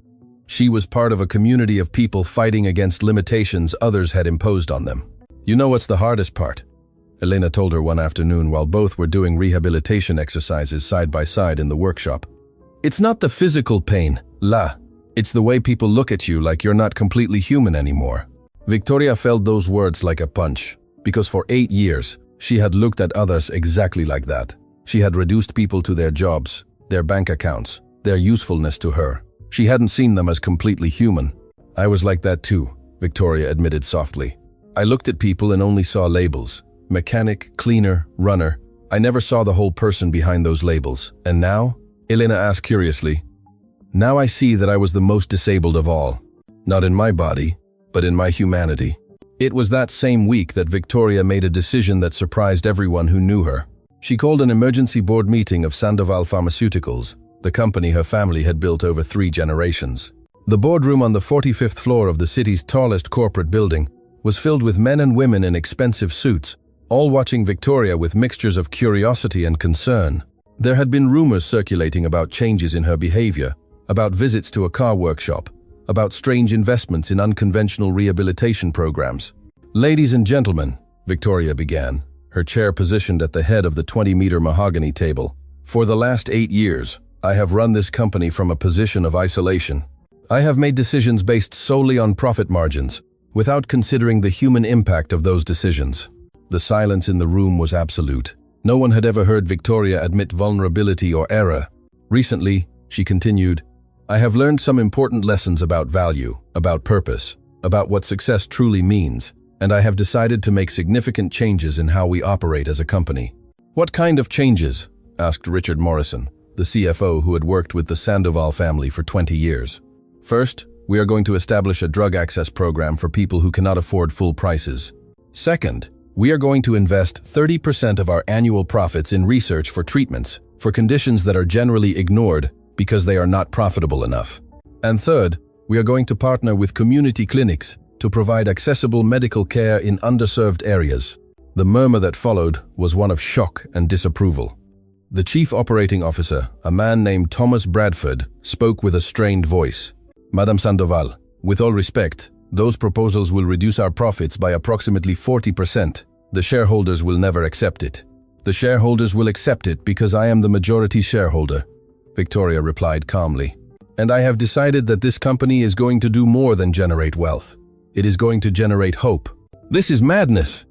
She was part of a community of people fighting against limitations others had imposed on them. "You know what's the hardest part?" Elena told her one afternoon while both were doing rehabilitation exercises side by side in the workshop. "It's not the physical pain, it's the way people look at you like you're not completely human anymore." Victoria felt those words like a punch, because for 8 years, she had looked at others exactly like that. She had reduced people to their jobs, their bank accounts, their usefulness to her. She hadn't seen them as completely human. "I was like that too," Victoria admitted softly. "I looked at people and only saw labels. Mechanic, cleaner, runner. I never saw the whole person behind those labels. And now?" Elena asked curiously. "Now I see that I was the most disabled of all. Not in my body, but in my humanity." It was that same week that Victoria made a decision that surprised everyone who knew her. She called an emergency board meeting of Sandoval Pharmaceuticals, the company her family had built over 3 generations. The boardroom on the 45th floor of the city's tallest corporate building was filled with men and women in expensive suits, all watching Victoria with mixtures of curiosity and concern. There had been rumors circulating about changes in her behavior, about visits to a car workshop, about strange investments in unconventional rehabilitation programs. "Ladies and gentlemen," Victoria began, her chair positioned at the head of the 20-meter mahogany table. "For the last 8 years, I have run this company from a position of isolation. I have made decisions based solely on profit margins, without considering the human impact of those decisions." The silence in the room was absolute. No one had ever heard Victoria admit vulnerability or error. "Recently," she continued, "I have learned some important lessons about value, about purpose, about what success truly means, and I have decided to make significant changes in how we operate as a company." "What kind of changes?" asked Richard Morrison, the CFO who had worked with the Sandoval family for 20 years. "First, we are going to establish a drug access program for people who cannot afford full prices. Second, we are going to invest 30% of our annual profits in research for treatments, for conditions that are generally ignored because they are not profitable enough. And third, we are going to partner with community clinics to provide accessible medical care in underserved areas." The murmur that followed was one of shock and disapproval. The chief operating officer, a man named Thomas Bradford, spoke with a strained voice. "Madame Sandoval, with all respect, those proposals will reduce our profits by approximately 40%. The shareholders will never accept it." The shareholders will accept it because I am the majority shareholder, Victoria replied calmly. And I have decided that this company is going to do more than generate wealth. It is going to generate hope. This is madness.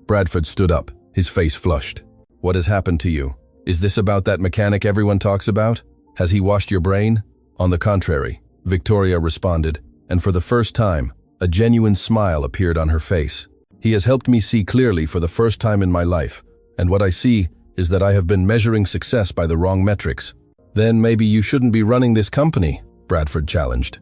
Bradford stood up, his face flushed. What has happened to you? Is this about that mechanic everyone talks about? Has he washed your brain? On the contrary, Victoria responded, and for the first time, a genuine smile appeared on her face. He has helped me see clearly for the first time in my life, and what I see is that I have been measuring success by the wrong metrics. Then maybe you shouldn't be running this company, Bradford challenged.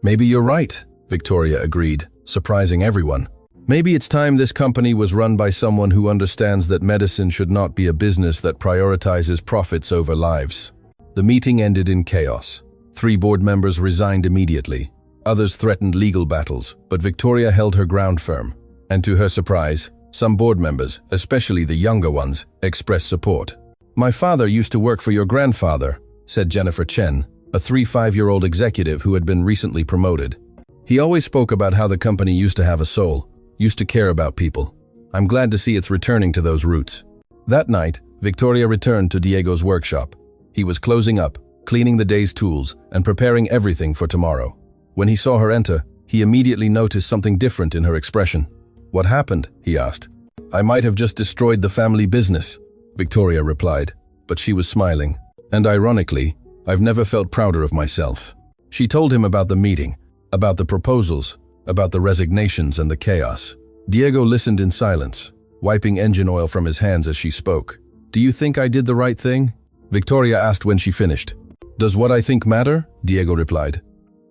Maybe you're right, Victoria agreed, surprising everyone. Maybe it's time this company was run by someone who understands that medicine should not be a business that prioritizes profits over lives. The meeting ended in chaos. 3 board members resigned immediately. Others threatened legal battles, but Victoria held her ground firm. And to her surprise, some board members, especially the younger ones, expressed support. My father used to work for your grandfather, said Jennifer Chen, a 35-year-old executive who had been recently promoted. He always spoke about how the company used to have a soul, used to care about people. I'm glad to see it's returning to those roots. That night, Victoria returned to Diego's workshop. He was closing up, cleaning the day's tools, and preparing everything for tomorrow. When he saw her enter, he immediately noticed something different in her expression. What happened? He asked. I might have just destroyed the family business, Victoria replied, but she was smiling. And ironically, I've never felt prouder of myself. She told him about the meeting, about the proposals, about the resignations and the chaos. Diego listened in silence, wiping engine oil from his hands as she spoke. Do you think I did the right thing? Victoria asked when she finished. Does what I think matter? Diego replied.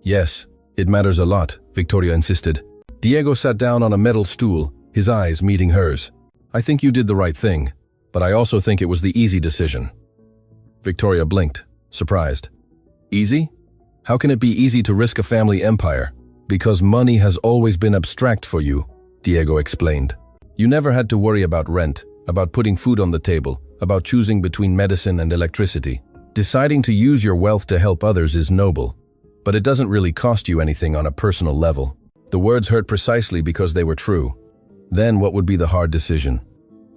Yes, it matters a lot, Victoria insisted. Diego sat down on a metal stool, his eyes meeting hers. I think you did the right thing, but I also think it was the easy decision. Victoria blinked, surprised. Easy? How can it be easy to risk a family empire? Because money has always been abstract for you, Diego explained. You never had to worry about rent, about putting food on the table, about choosing between medicine and electricity. Deciding to use your wealth to help others is noble, but it doesn't really cost you anything on a personal level. The words hurt precisely because they were true. Then what would be the hard decision?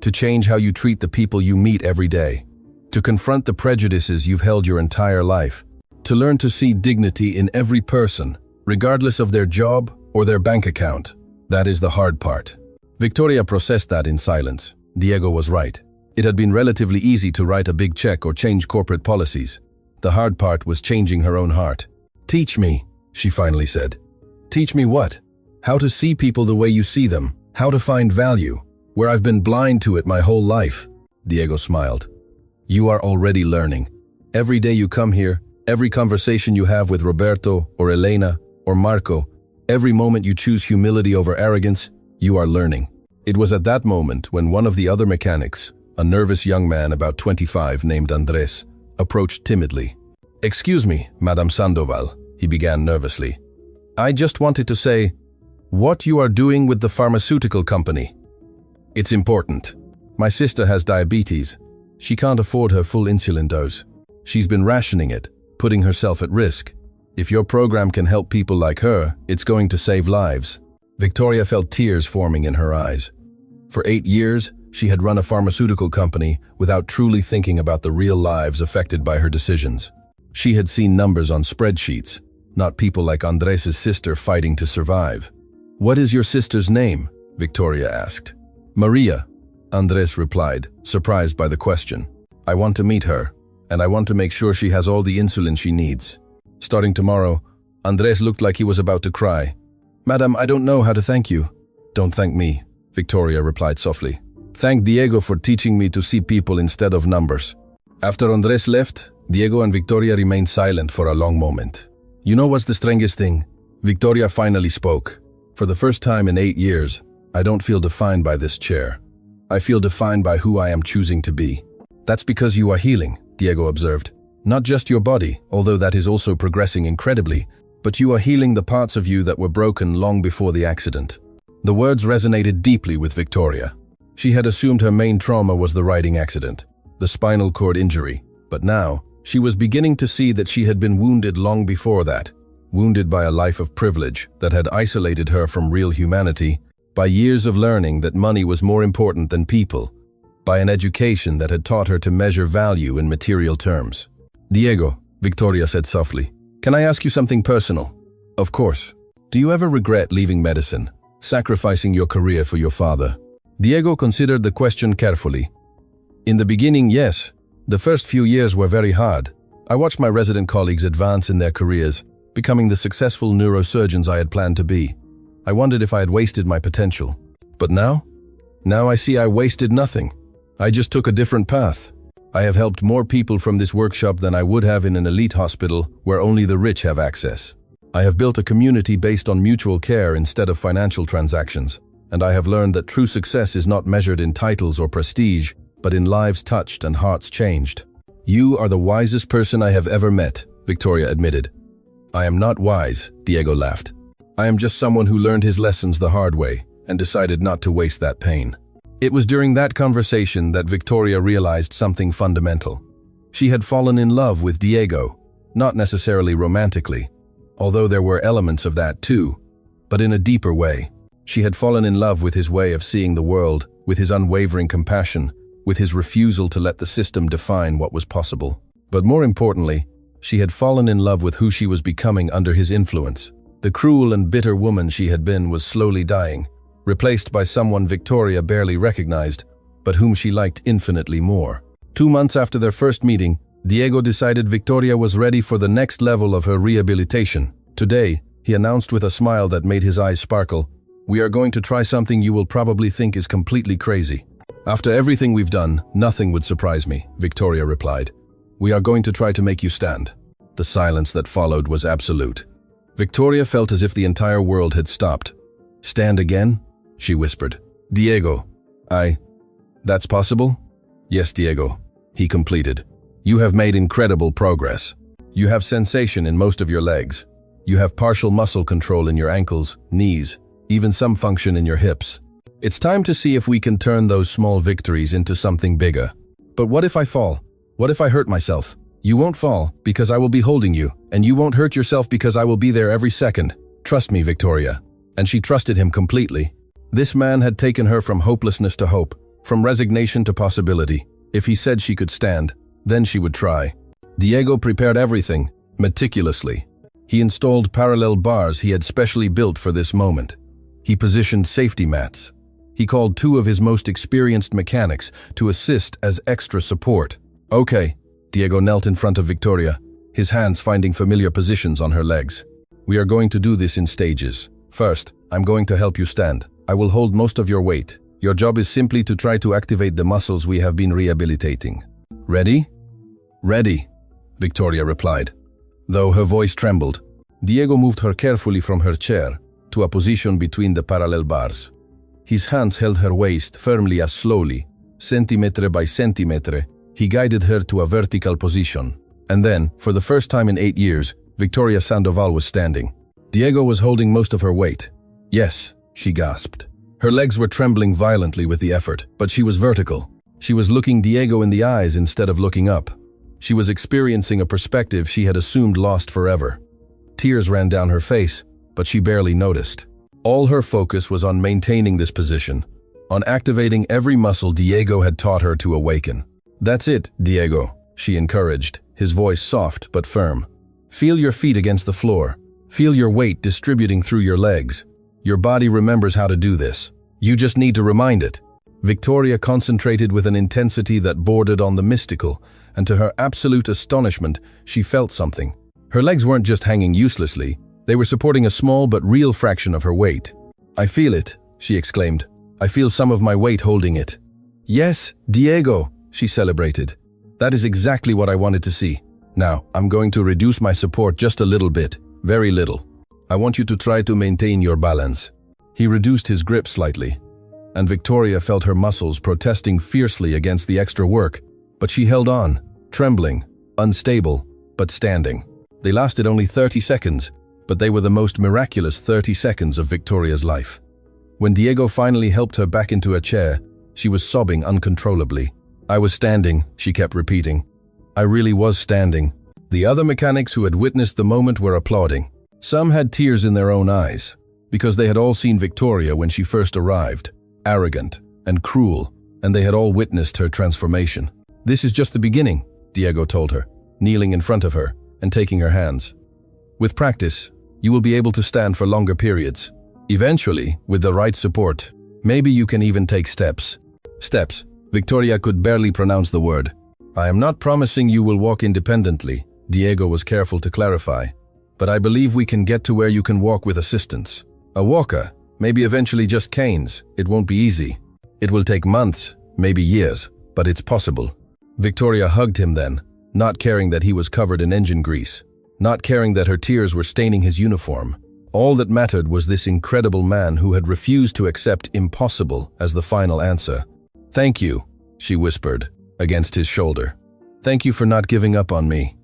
To change how you treat the people you meet every day. To confront the prejudices you've held your entire life. To learn to see dignity in every person, regardless of their job or their bank account. That is the hard part. Victoria processed that in silence. Diego was right. It had been relatively easy to write a big check or change corporate policies. The hard part was changing her own heart. Teach me, she finally said. Teach me what? How to see people the way you see them. How to find value, where I've been blind to it my whole life. Diego smiled. You are already learning. Every day you come here, every conversation you have with Roberto or Elena or Marco, every moment you choose humility over arrogance, you are learning. It was at that moment when one of the other mechanics, a nervous young man about 25 named Andres, approached timidly. Excuse me, Madame Sandoval, he began nervously. I just wanted to say, what you are doing with the pharmaceutical company. It's important. My sister has diabetes. She can't afford her full insulin dose. She's been rationing it, putting herself at risk. If your program can help people like her, it's going to save lives. Victoria felt tears forming in her eyes. For 8 years, she had run a pharmaceutical company without truly thinking about the real lives affected by her decisions. She had seen numbers on spreadsheets, not people like Andres' sister fighting to survive. What is your sister's name? Victoria asked. Maria, Andres replied, surprised by the question. I want to meet her, and I want to make sure she has all the insulin she needs. Starting tomorrow, Andres looked like he was about to cry. Madam, I don't know how to thank you. Don't thank me, Victoria replied softly. Thank Diego for teaching me to see people instead of numbers. After Andres left, Diego and Victoria remained silent for a long moment. You know what's the strangest thing? Victoria finally spoke. For the first time in 8 years, I don't feel defined by this chair. I feel defined by who I am choosing to be. That's because you are healing, Diego observed. Not just your body, although that is also progressing incredibly, but you are healing the parts of you that were broken long before the accident. The words resonated deeply with Victoria. She had assumed her main trauma was the riding accident, the spinal cord injury, but now she was beginning to see that she had been wounded long before that. Wounded by a life of privilege that had isolated her from real humanity, by years of learning that money was more important than people. by an education that had taught her to measure value in material terms. "Diego," Victoria said softly, "can I ask you something personal?" "Of course." "Do you ever regret leaving medicine, sacrificing your career for your father?" Diego considered the question carefully. "In the beginning, yes. The first few years were very hard. I watched my resident colleagues advance in their careers, becoming the successful neurosurgeons I had planned to be. I wondered if I had wasted my potential. But now? Now I see I wasted nothing. I just took a different path. I have helped more people from this workshop than I would have in an elite hospital where only the rich have access. I have built a community based on mutual care instead of financial transactions, and I have learned that true success is not measured in titles or prestige, but in lives touched and hearts changed." "You are the wisest person I have ever met," Victoria admitted. "I am not wise," Diego laughed. "I am just someone who learned his lessons the hard way and decided not to waste that pain." It was during that conversation that Victoria realized something fundamental. She had fallen in love with Diego, not necessarily romantically, although there were elements of that too, but in a deeper way. She had fallen in love with his way of seeing the world, with his unwavering compassion, with his refusal to let the system define what was possible. But more importantly, she had fallen in love with who she was becoming under his influence. The cruel and bitter woman she had been was slowly dying, replaced by someone Victoria barely recognized, but whom she liked infinitely more. 2 months after their first meeting, Diego decided Victoria was ready for the next level of her rehabilitation. "Today," he announced with a smile that made his eyes sparkle, "we are going to try something you will probably think is completely crazy." "After everything we've done, nothing would surprise me," Victoria replied. "We are going to try to make you stand." The silence that followed was absolute. Victoria felt as if the entire world had stopped. "Stand again?" she whispered. "Diego, that's possible?" "Yes, Diego," he completed. "You have made incredible progress. You have sensation in most of your legs. You have partial muscle control in your ankles, knees, even some function in your hips. It's time to see if we can turn those small victories into something bigger." "But what if I fall? What if I hurt myself?" "You won't fall, because I will be holding you, and you won't hurt yourself because I will be there every second. Trust me, Victoria." And she trusted him completely. This man had taken her from hopelessness to hope, from resignation to possibility. If he said she could stand, then she would try. Diego prepared everything, meticulously. He installed parallel bars he had specially built for this moment. He positioned safety mats. He called 2 of his most experienced mechanics to assist as extra support. "Okay," Diego knelt in front of Victoria, his hands finding familiar positions on her legs. "We are going to do this in stages. First, I'm going to help you stand. I will hold most of your weight. Your job is simply to try to activate the muscles we have been rehabilitating. Ready?" "Ready," Victoria replied, though her voice trembled. Diego moved her carefully from her chair to a position between the parallel bars. His hands held her waist firmly as slowly, centimetre by centimetre, he guided her to a vertical position. And then, for the first time in 8 years, Victoria Sandoval was standing. Diego was holding most of her weight. "Yes," she gasped. Her legs were trembling violently with the effort, but she was vertical. She was looking Diego in the eyes instead of looking up. She was experiencing a perspective she had assumed lost forever. Tears ran down her face, but she barely noticed. All her focus was on maintaining this position, on activating every muscle Diego had taught her to awaken. "That's it, Diego," she encouraged, his voice soft but firm. "Feel your feet against the floor. Feel your weight distributing through your legs. Your body remembers how to do this. You just need to remind it." Victoria concentrated with an intensity that bordered on the mystical, and to her absolute astonishment, she felt something. Her legs weren't just hanging uselessly, they were supporting a small but real fraction of her weight. "I feel it," she exclaimed. "I feel some of my weight holding it." "Yes, Diego," she celebrated. "That is exactly what I wanted to see. Now, I'm going to reduce my support just a little bit, very little. I want you to try to maintain your balance." He reduced his grip slightly, and Victoria felt her muscles protesting fiercely against the extra work, but she held on, trembling, unstable, but standing. They lasted only 30 seconds, but they were the most miraculous 30 seconds of Victoria's life. When Diego finally helped her back into a chair, she was sobbing uncontrollably. "I was standing," she kept repeating. "I really was standing." The other mechanics who had witnessed the moment were applauding. Some had tears in their own eyes, because they had all seen Victoria when she first arrived, arrogant and cruel, and they had all witnessed her transformation. "This is just the beginning," Diego told her, kneeling in front of her and taking her hands. "With practice, you will be able to stand for longer periods. Eventually, with the right support, maybe you can even take steps." Steps. Victoria could barely pronounce the word. "I am not promising you will walk independently," Diego was careful to clarify, "but I believe we can get to where you can walk with assistance. A walker, maybe eventually just canes. It won't be easy. It will take months, maybe years, but it's possible." Victoria hugged him then, not caring that he was covered in engine grease, not caring that her tears were staining his uniform. All that mattered was this incredible man who had refused to accept impossible as the final answer. "Thank you," she whispered, against his shoulder. "Thank you for not giving up on me."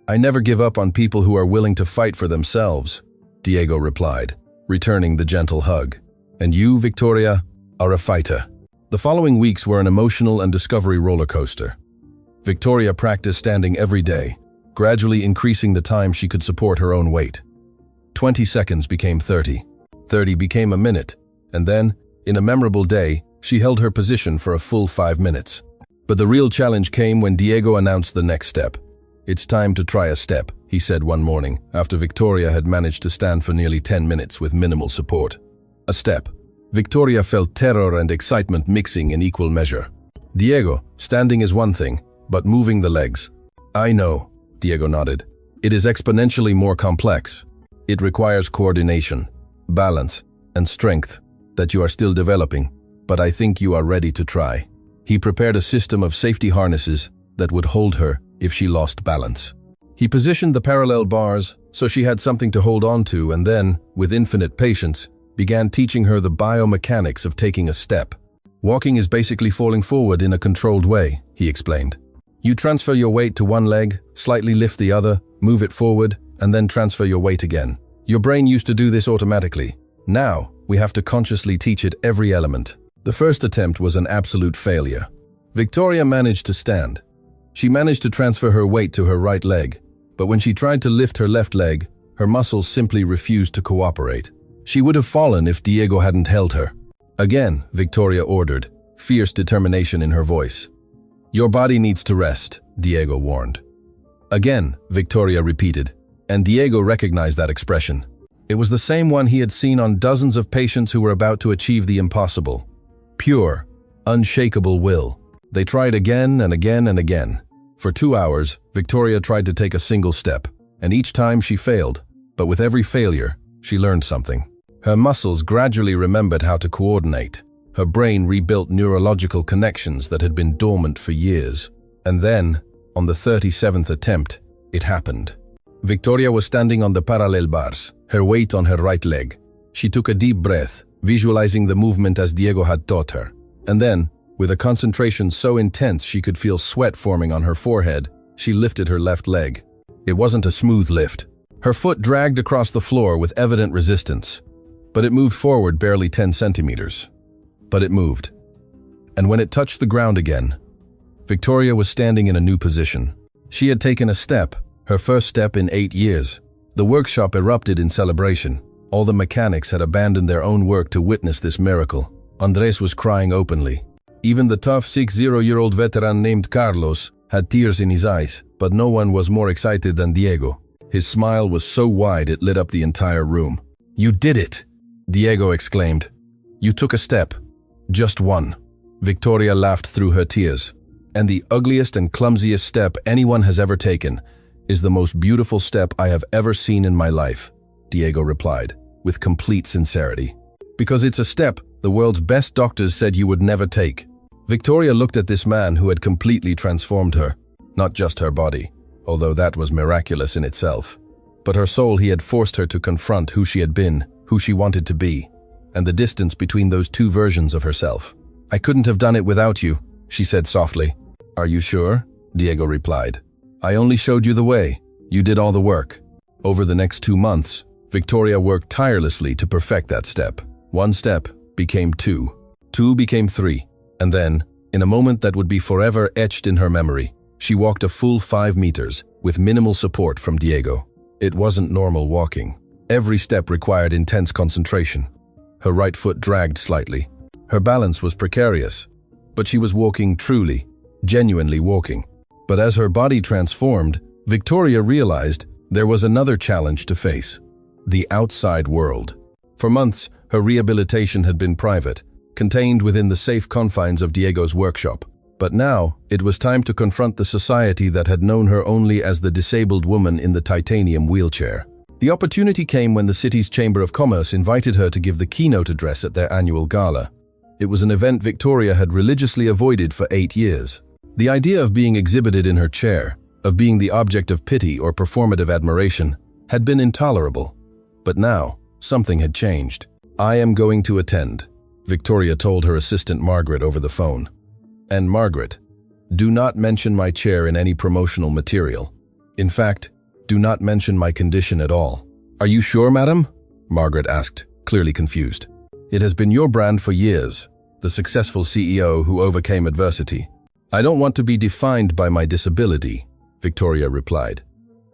"I never give up on people who are willing to fight for themselves," Diego replied, returning the gentle hug. "And you, Victoria, are a fighter." The following weeks were an emotional and discovery roller coaster. Victoria practiced standing every day, gradually increasing the time she could support her own weight. 20 seconds became 30. 30 became a minute, and then, in a memorable day, she held her position for a full 5 minutes. But the real challenge came when Diego announced the next step. "It's time to try a step," he said one morning, after Victoria had managed to stand for nearly 10 minutes with minimal support. A step. Victoria felt terror and excitement mixing in equal measure. "Diego, standing is one thing, but moving the legs." "I know," Diego nodded. "It is exponentially more complex. It requires coordination, balance, and strength that you are still developing, but I think you are ready to try." He prepared a system of safety harnesses that would hold her if she lost balance. He positioned the parallel bars so she had something to hold on to, and then, with infinite patience, began teaching her the biomechanics of taking a step. "Walking is basically falling forward in a controlled way," he explained. "You transfer your weight to one leg, slightly lift the other, move it forward, and then transfer your weight again. Your brain used to do this automatically. Now, we have to consciously teach it every element." The first attempt was an absolute failure. Victoria managed to stand. She managed to transfer her weight to her right leg, but when she tried to lift her left leg, her muscles simply refused to cooperate. She would have fallen if Diego hadn't held her. "Again," Victoria ordered, fierce determination in her voice. "Your body needs to rest," Diego warned. "Again," Victoria repeated, and Diego recognized that expression. It was the same one he had seen on dozens of patients who were about to achieve the impossible. Pure, unshakable will. They tried again and again and again. For 2 hours, Victoria tried to take a single step, and each time she failed. But with every failure, she learned something. Her muscles gradually remembered how to coordinate. Her brain rebuilt neurological connections that had been dormant for years. And then, on the 37th attempt, it happened. Victoria was standing on the parallel bars, her weight on her right leg. She took a deep breath, visualizing the movement as Diego had taught her. And then, with a concentration so intense she could feel sweat forming on her forehead, she lifted her left leg. It wasn't a smooth lift. Her foot dragged across the floor with evident resistance. But it moved forward barely 10 centimeters. But it moved. And when it touched the ground again, Victoria was standing in a new position. She had taken a step, her first step in 8 years. The workshop erupted in celebration. All the mechanics had abandoned their own work to witness this miracle. Andres was crying openly. Even the tough 60-year-old veteran named Carlos had tears in his eyes, but no one was more excited than Diego. His smile was so wide it lit up the entire room. "You did it!" Diego exclaimed. "You took a step. Just one." Victoria laughed through her tears. "And the ugliest and clumsiest step anyone has ever taken is the most beautiful step I have ever seen in my life," Diego replied, with complete sincerity. "Because it's a step the world's best doctors said you would never take." Victoria looked at this man who had completely transformed her, not just her body, although that was miraculous in itself, but her soul. He had forced her to confront who she had been, who she wanted to be, and the distance between those two versions of herself. "I couldn't have done it without you," she said softly. "Are you sure?" Diego replied. "I only showed you the way. You did all the work." Over the next 2 months, Victoria worked tirelessly to perfect that step. 1 step became 2. 2 became 3. And then, in a moment that would be forever etched in her memory, she walked a full 5 meters with minimal support from Diego. It wasn't normal walking. Every step required intense concentration. Her right foot dragged slightly. Her balance was precarious. but she was walking truly, genuinely walking. But as her body transformed, Victoria realized there was another challenge to face: the outside world. For months, her rehabilitation had been private, contained within the safe confines of Diego's workshop. But now, it was time to confront the society that had known her only as the disabled woman in the titanium wheelchair. The opportunity came when the city's Chamber of Commerce invited her to give the keynote address at their annual gala. It was an event Victoria had religiously avoided for 8 years. The idea of being exhibited in her chair, of being the object of pity or performative admiration, had been intolerable. But now, something had changed. "I am going to attend," Victoria told her assistant Margaret over the phone. "And Margaret, do not mention my chair in any promotional material. In fact, do not mention my condition at all." "Are you sure, madam?" Margaret asked, clearly confused. "It has been your brand for years, the successful CEO who overcame adversity." "I don't want to be defined by my disability," Victoria replied.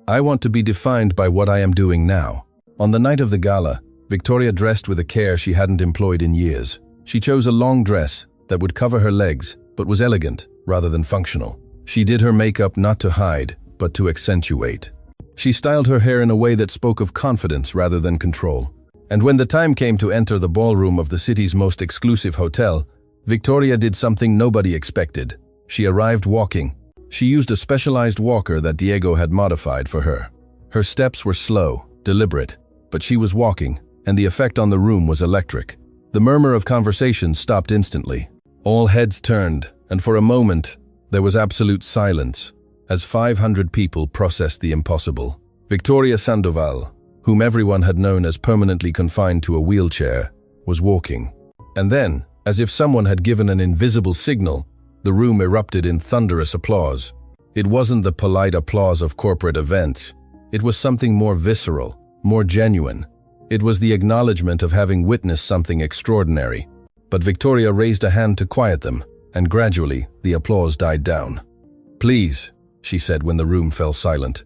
"I want to be defined by what I am doing now." On the night of the gala, Victoria dressed with a care she hadn't employed in years. She chose a long dress that would cover her legs, but was elegant rather than functional. She did her makeup not to hide, but to accentuate. She styled her hair in a way that spoke of confidence rather than control. And when the time came to enter the ballroom of the city's most exclusive hotel, Victoria did something nobody expected. She arrived walking. She used a specialized walker that Diego had modified for her. Her steps were slow, deliberate, but she was walking, and the effect on the room was electric. The murmur of conversation stopped instantly. All heads turned, and for a moment, there was absolute silence, as 500 people processed the impossible. Victoria Sandoval, whom everyone had known as permanently confined to a wheelchair, was walking. And then, as if someone had given an invisible signal, the room erupted in thunderous applause. It wasn't the polite applause of corporate events. It was something more visceral, more genuine. It was the acknowledgement of having witnessed something extraordinary. But Victoria raised a hand to quiet them, and gradually the applause died down. "Please," she said when the room fell silent,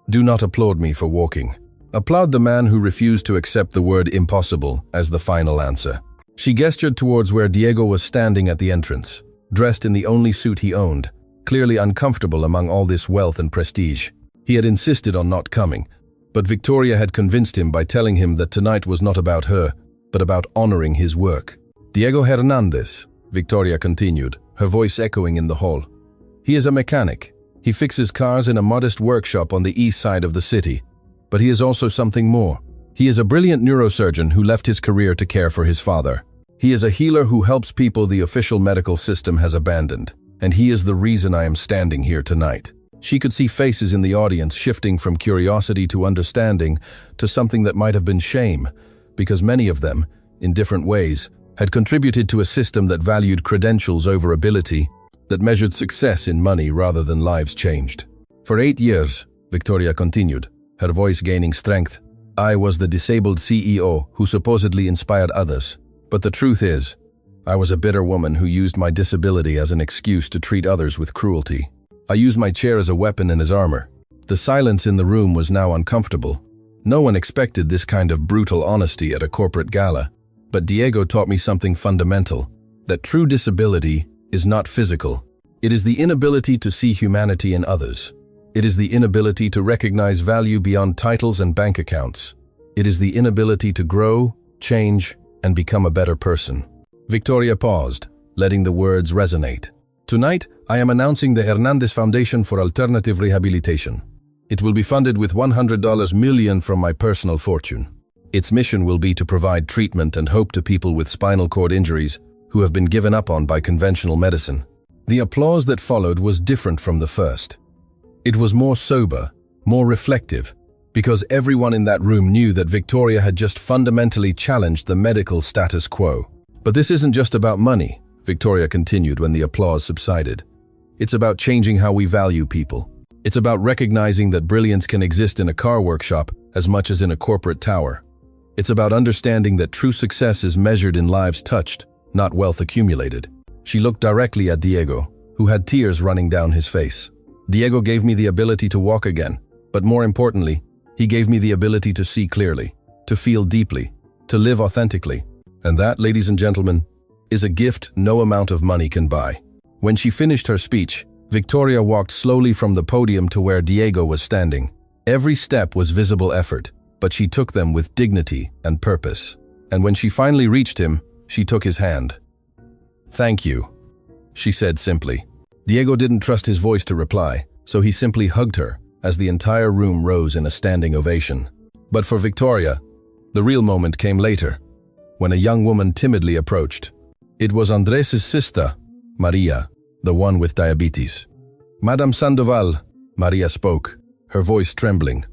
"do not applaud me for walking. Applaud the man who refused to accept the word impossible as the final answer." She gestured towards where Diego was standing at the entrance, dressed in the only suit he owned, clearly uncomfortable among all this wealth and prestige. He had insisted on not coming, but Victoria had convinced him by telling him that tonight was not about her, but about honoring his work. "Diego Hernandez," Victoria continued, her voice echoing in the hall. "He is a mechanic. He fixes cars in a modest workshop on the east side of the city. But he is also something more. He is a brilliant neurosurgeon who left his career to care for his father. He is a healer who helps people the official medical system has abandoned. And he is the reason I am standing here tonight." She could see faces in the audience shifting from curiosity to understanding to something that might have been shame, because many of them, in different ways, had contributed to a system that valued credentials over ability, that measured success in money rather than lives changed. "For 8 years," Victoria continued, her voice gaining strength, "I was the disabled CEO who supposedly inspired others. But the truth is, I was a bitter woman who used my disability as an excuse to treat others with cruelty. I used my chair as a weapon and as armor." The silence in the room was now uncomfortable. No one expected this kind of brutal honesty at a corporate gala. But Diego taught me something fundamental, that true disability is not physical. It is the inability to see humanity in others. It is the inability to recognize value beyond titles and bank accounts. It is the inability to grow, change, and become a better person. Victoria paused, letting the words resonate. "Tonight, I am announcing the Hernandez Foundation for Alternative Rehabilitation. It will be funded with $100 million from my personal fortune. Its mission will be to provide treatment and hope to people with spinal cord injuries who have been given up on by conventional medicine." The applause that followed was different from the first. It was more sober, more reflective, because everyone in that room knew that Victoria had just fundamentally challenged the medical status quo. "But this isn't just about money," Victoria continued when the applause subsided. "It's about changing how we value people. It's about recognizing that brilliance can exist in a car workshop as much as in a corporate tower. It's about understanding that true success is measured in lives touched, not wealth accumulated." She looked directly at Diego, who had tears running down his face. "Diego gave me the ability to walk again, but more importantly, he gave me the ability to see clearly, to feel deeply, to live authentically. And that, ladies and gentlemen, is a gift no amount of money can buy. When she finished her speech, Victoria walked slowly from the podium to where Diego was standing. Every step was visible effort, but she took them with dignity and purpose. And when she finally reached him, she took his hand. "Thank you," she said simply. Diego didn't trust his voice to reply, so he simply hugged her as the entire room rose in a standing ovation. But for Victoria, the real moment came later, when a young woman timidly approached. It was Andres' sister, Maria, the one with diabetes. "Madame Sandoval," Maria spoke, her voice trembling.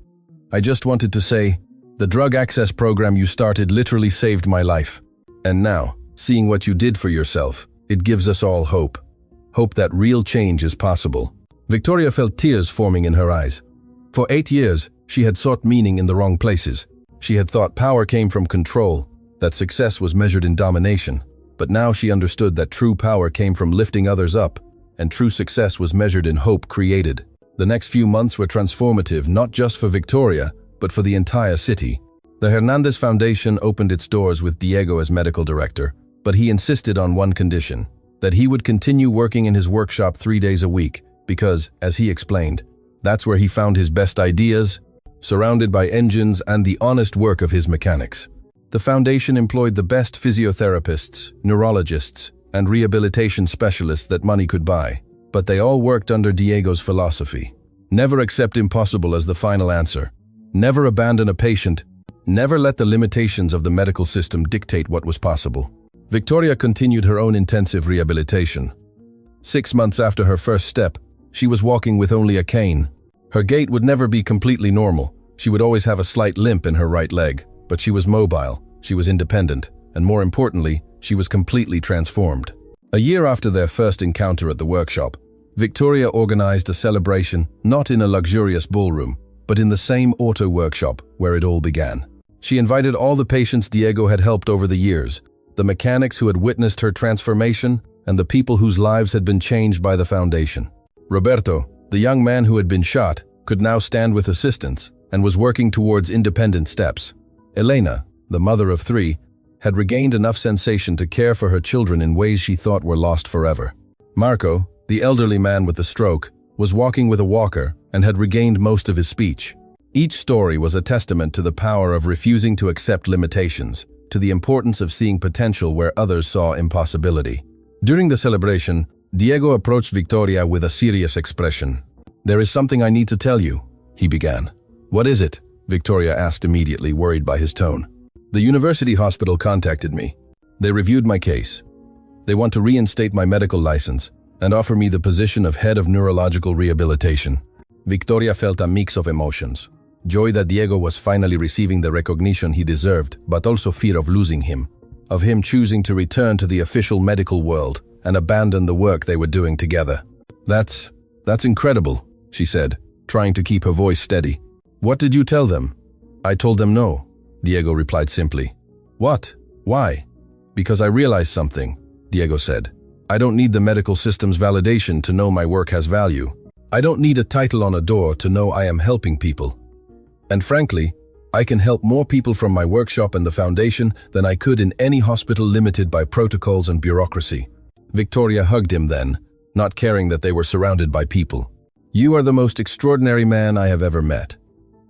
"I just wanted to say, the drug access program you started literally saved my life. And now, seeing what you did for yourself, it gives us all hope. Hope that real change is possible." Victoria felt tears forming in her eyes. For 8 years, she had sought meaning in the wrong places. She had thought power came from control, that success was measured in domination. But now she understood that true power came from lifting others up, and true success was measured in hope created. The next few months were transformative, not just for Victoria, but for the entire city. The Hernandez Foundation opened its doors with Diego as medical director, but he insisted on one condition: that he would continue working in his workshop 3 days a week, because, as he explained, that's where he found his best ideas, surrounded by engines and the honest work of his mechanics. The foundation employed the best physiotherapists, neurologists, and rehabilitation specialists that money could buy, but they all worked under Diego's philosophy. Never accept impossible as the final answer. Never abandon a patient. Never let the limitations of the medical system dictate what was possible. Victoria continued her own intensive rehabilitation. 6 months after her first step, she was walking with only a cane. Her gait would never be completely normal. She would always have a slight limp in her right leg, but she was mobile, she was independent, and more importantly, she was completely transformed. A year after their first encounter at the workshop, Victoria organized a celebration not in a luxurious ballroom, but in the same auto workshop where it all began. She invited all the patients Diego had helped over the years, the mechanics who had witnessed her transformation, and the people whose lives had been changed by the foundation. Roberto, the young man who had been shot, could now stand with assistance and was working towards independent steps. Elena, the mother of 3, had regained enough sensation to care for her children in ways she thought were lost forever. Marco, the elderly man with the stroke, was walking with a walker and had regained most of his speech. Each story was a testament to the power of refusing to accept limitations, to the importance of seeing potential where others saw impossibility. During the celebration, Diego approached Victoria with a serious expression. "There is something I need to tell you," he began. "What is it?" Victoria asked immediately, worried by his tone. "The university hospital contacted me. They reviewed my case. They want to reinstate my medical license and offer me the position of head of neurological rehabilitation." Victoria felt a mix of emotions. Joy that Diego was finally receiving the recognition he deserved, but also fear of losing him, of him choosing to return to the official medical world and abandon the work they were doing together. That's incredible," she said, trying to keep her voice steady. "What did you tell them?" "I told them no," Diego replied simply. "What? Why?" "Because I realized something," Diego said. "I don't need the medical system's validation to know my work has value. I don't need a title on a door to know I am helping people. And frankly, I can help more people from my workshop and the foundation than I could in any hospital limited by protocols and bureaucracy." Victoria hugged him then, not caring that they were surrounded by people. "You are the most extraordinary man I have ever met.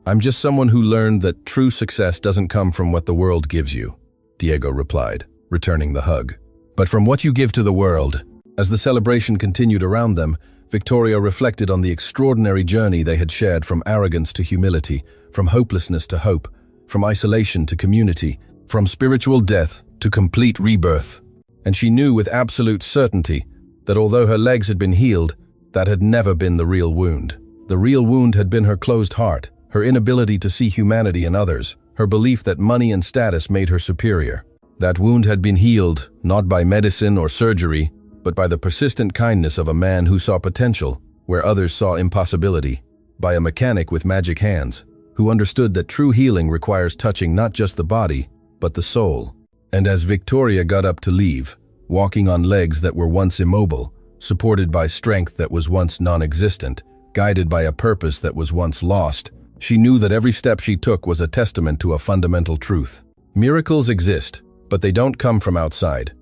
I'm just someone who learned that true success doesn't come from what the world gives you," Diego replied, returning the hug, "but from what you give to the world." As the celebration continued around them, Victoria reflected on the extraordinary journey they had shared, from arrogance to humility, from hopelessness to hope, from isolation to community, from spiritual death to complete rebirth. And she knew with absolute certainty that although her legs had been healed, that had never been the real wound. The real wound had been her closed heart, her inability to see humanity in others, her belief that money and status made her superior. That wound had been healed, not by medicine or surgery, but by the persistent kindness of a man who saw potential where others saw impossibility, by a mechanic with magic hands, who understood that true healing requires touching not just the body, but the soul. And as Victoria got up to leave, walking on legs that were once immobile, supported by strength that was once non-existent, guided by a purpose that was once lost, she knew that every step she took was a testament to a fundamental truth. Miracles exist, but they don't come from outside.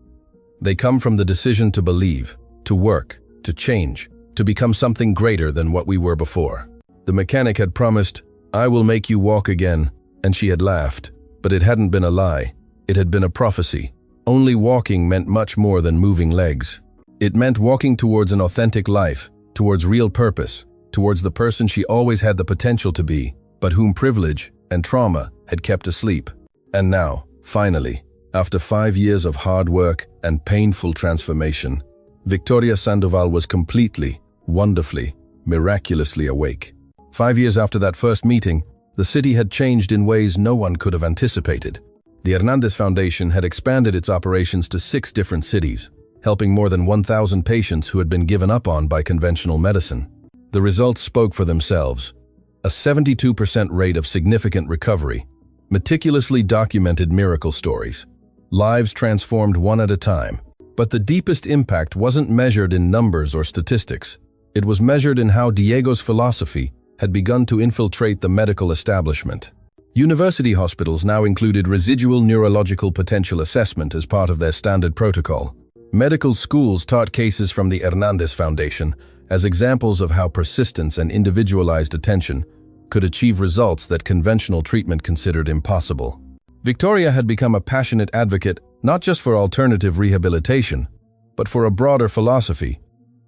They come from the decision to believe, to work, to change, to become something greater than what we were before. The mechanic had promised, "I will make you walk again," and she had laughed. But it hadn't been a lie. It had been a prophecy. Only walking meant much more than moving legs. It meant walking towards an authentic life, towards real purpose, towards the person she always had the potential to be, but whom privilege and trauma had kept asleep. And now, finally, after 5 years of hard work and painful transformation, Victoria Sandoval was completely, wonderfully, miraculously awake. 5 years after that first meeting, the city had changed in ways no one could have anticipated. The Hernandez Foundation had expanded its operations to 6 different cities, helping more than 1,000 patients who had been given up on by conventional medicine. The results spoke for themselves. A 72% rate of significant recovery, meticulously documented miracle stories, lives transformed one at a time. But the deepest impact wasn't measured in numbers or statistics. It was measured in how Diego's philosophy had begun to infiltrate the medical establishment. University hospitals now included residual neurological potential assessment as part of their standard protocol. Medical schools taught cases from the Hernandez Foundation as examples of how persistence and individualized attention could achieve results that conventional treatment considered impossible. Victoria had become a passionate advocate not just for alternative rehabilitation, but for a broader philosophy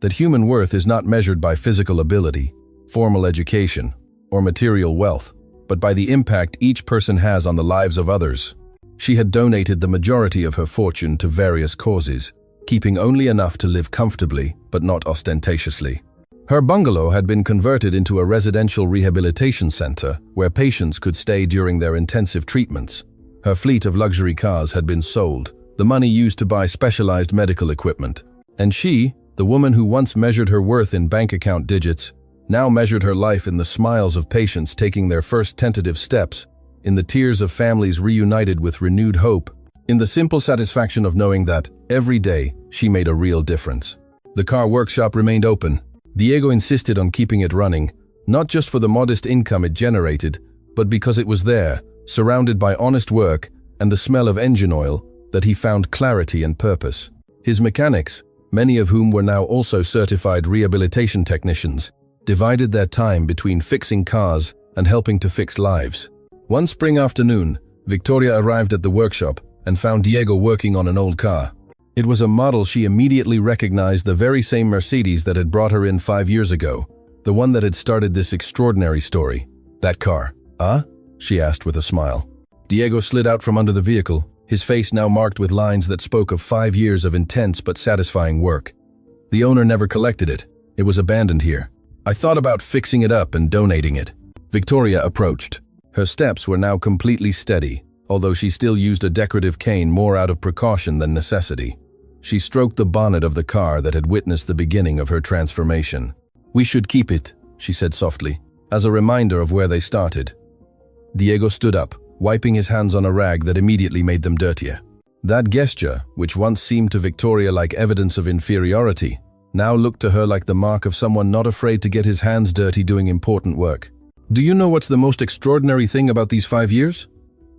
that human worth is not measured by physical ability, formal education, or material wealth, but by the impact each person has on the lives of others. She had donated the majority of her fortune to various causes, keeping only enough to live comfortably but not ostentatiously. Her bungalow had been converted into a residential rehabilitation center where patients could stay during their intensive treatments. Her fleet of luxury cars had been sold, the money used to buy specialized medical equipment. And she, the woman who once measured her worth in bank account digits, now measured her life in the smiles of patients taking their first tentative steps, in the tears of families reunited with renewed hope, in the simple satisfaction of knowing that, every day, she made a real difference. The car workshop remained open. Diego insisted on keeping it running, not just for the modest income it generated, but because it was there, surrounded by honest work and the smell of engine oil, that he found clarity and purpose. His mechanics, many of whom were now also certified rehabilitation technicians, divided their time between fixing cars and helping to fix lives. One spring afternoon, Victoria arrived at the workshop and found Diego working on an old car. It was a model she immediately recognized, the very same Mercedes that had brought her in 5 years ago, the one that had started this extraordinary story. "That car, huh?" she asked with a smile. Diego slid out from under the vehicle, his face now marked with lines that spoke of 5 years of intense but satisfying work. "The owner never collected it. It was abandoned here. I thought about fixing it up and donating it." Victoria approached. Her steps were now completely steady, although she still used a decorative cane more out of precaution than necessity. She stroked the bonnet of the car that had witnessed the beginning of her transformation. "We should keep it," she said softly, as a reminder of where they started. Diego stood up, wiping his hands on a rag that immediately made them dirtier. That gesture, which once seemed to Victoria like evidence of inferiority, now looked to her like the mark of someone not afraid to get his hands dirty doing important work. "Do you know what's the most extraordinary thing about these 5 years?"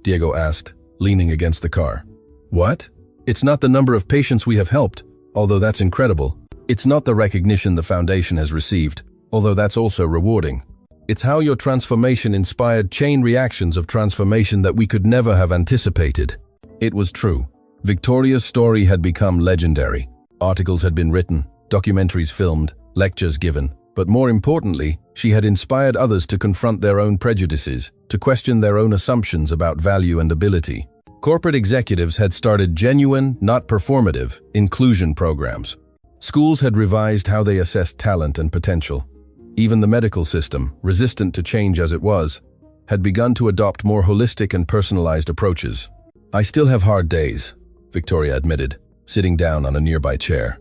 Diego asked, leaning against the car. "What? It's not the number of patients we have helped, although that's incredible. It's not the recognition the foundation has received, although that's also rewarding. It's how your transformation inspired chain reactions of transformation that we could never have anticipated." It was true. Victoria's story had become legendary. Articles had been written, documentaries filmed, lectures given, but more importantly, she had inspired others to confront their own prejudices, to question their own assumptions about value and ability. Corporate executives had started genuine, not performative, inclusion programs. Schools had revised how they assessed talent and potential. Even the medical system, resistant to change as it was, had begun to adopt more holistic and personalized approaches. "I still have hard days," Victoria admitted, sitting down on a nearby chair.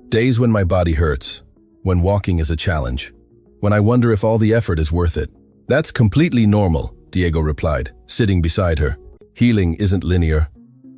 "Days when my body hurts, when walking is a challenge, when I wonder if all the effort is worth it." "That's completely normal," Diego replied, sitting beside her. "Healing isn't linear.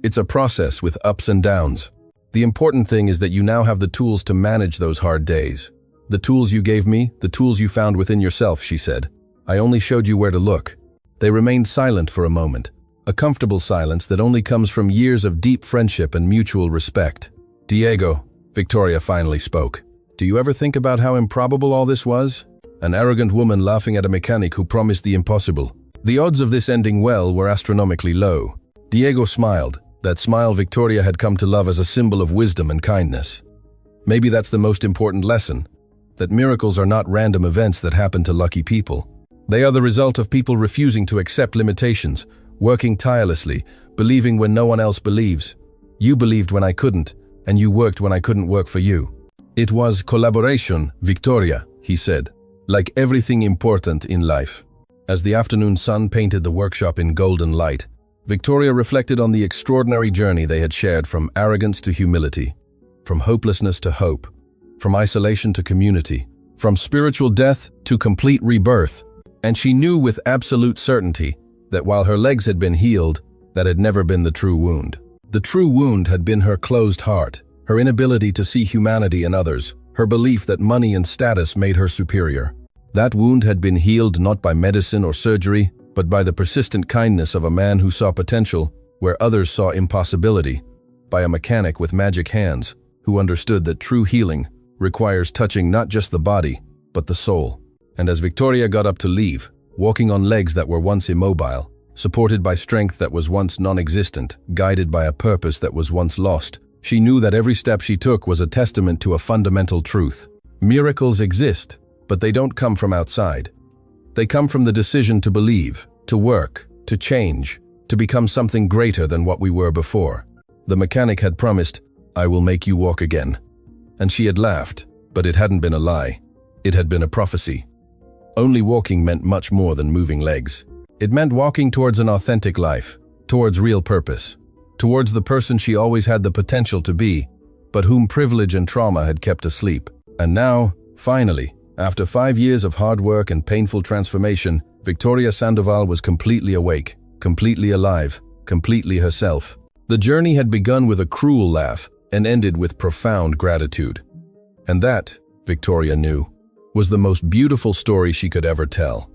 It's a process with ups and downs. The important thing is that you now have the tools to manage those hard days. The tools you gave me, the tools you found within yourself," she said. "I only showed you where to look." They remained silent for a moment, a comfortable silence that only comes from years of deep friendship and mutual respect. Diego, Victoria finally spoke. Do you ever think about how improbable all this was? An arrogant woman laughing at a mechanic who promised the impossible. The odds of this ending well were astronomically low. Diego smiled, that smile Victoria had come to love as a symbol of wisdom and kindness. Maybe that's the most important lesson, that miracles are not random events that happen to lucky people. They are the result of people refusing to accept limitations, working tirelessly, believing when no one else believes. You believed when I couldn't, and you worked when I couldn't work for you. It was collaboration, Victoria, he said, like everything important in life. As the afternoon sun painted the workshop in golden light, Victoria reflected on the extraordinary journey they had shared from arrogance to humility, from hopelessness to hope, from isolation to community, from spiritual death to complete rebirth. And she knew with absolute certainty that while her legs had been healed, that had never been the true wound. The true wound had been her closed heart, her inability to see humanity in others, her belief that money and status made her superior. That wound had been healed not by medicine or surgery, but by the persistent kindness of a man who saw potential where others saw impossibility, by a mechanic with magic hands who understood that true healing requires touching not just the body, but the soul. And as Victoria got up to leave, walking on legs that were once immobile, supported by strength that was once non-existent, guided by a purpose that was once lost, she knew that every step she took was a testament to a fundamental truth. Miracles exist, but they don't come from outside. They come from the decision to believe, to work, to change, to become something greater than what we were before. The mechanic had promised, "I will make you walk again." And she had laughed, but it hadn't been a lie. It had been a prophecy. Only walking meant much more than moving legs. It meant walking towards an authentic life, towards real purpose, towards the person she always had the potential to be, but whom privilege and trauma had kept asleep. And now, finally, after 5 years of hard work and painful transformation, Victoria Sandoval was completely awake, completely alive, completely herself. The journey had begun with a cruel laugh and ended with profound gratitude. And that, Victoria knew, was the most beautiful story she could ever tell.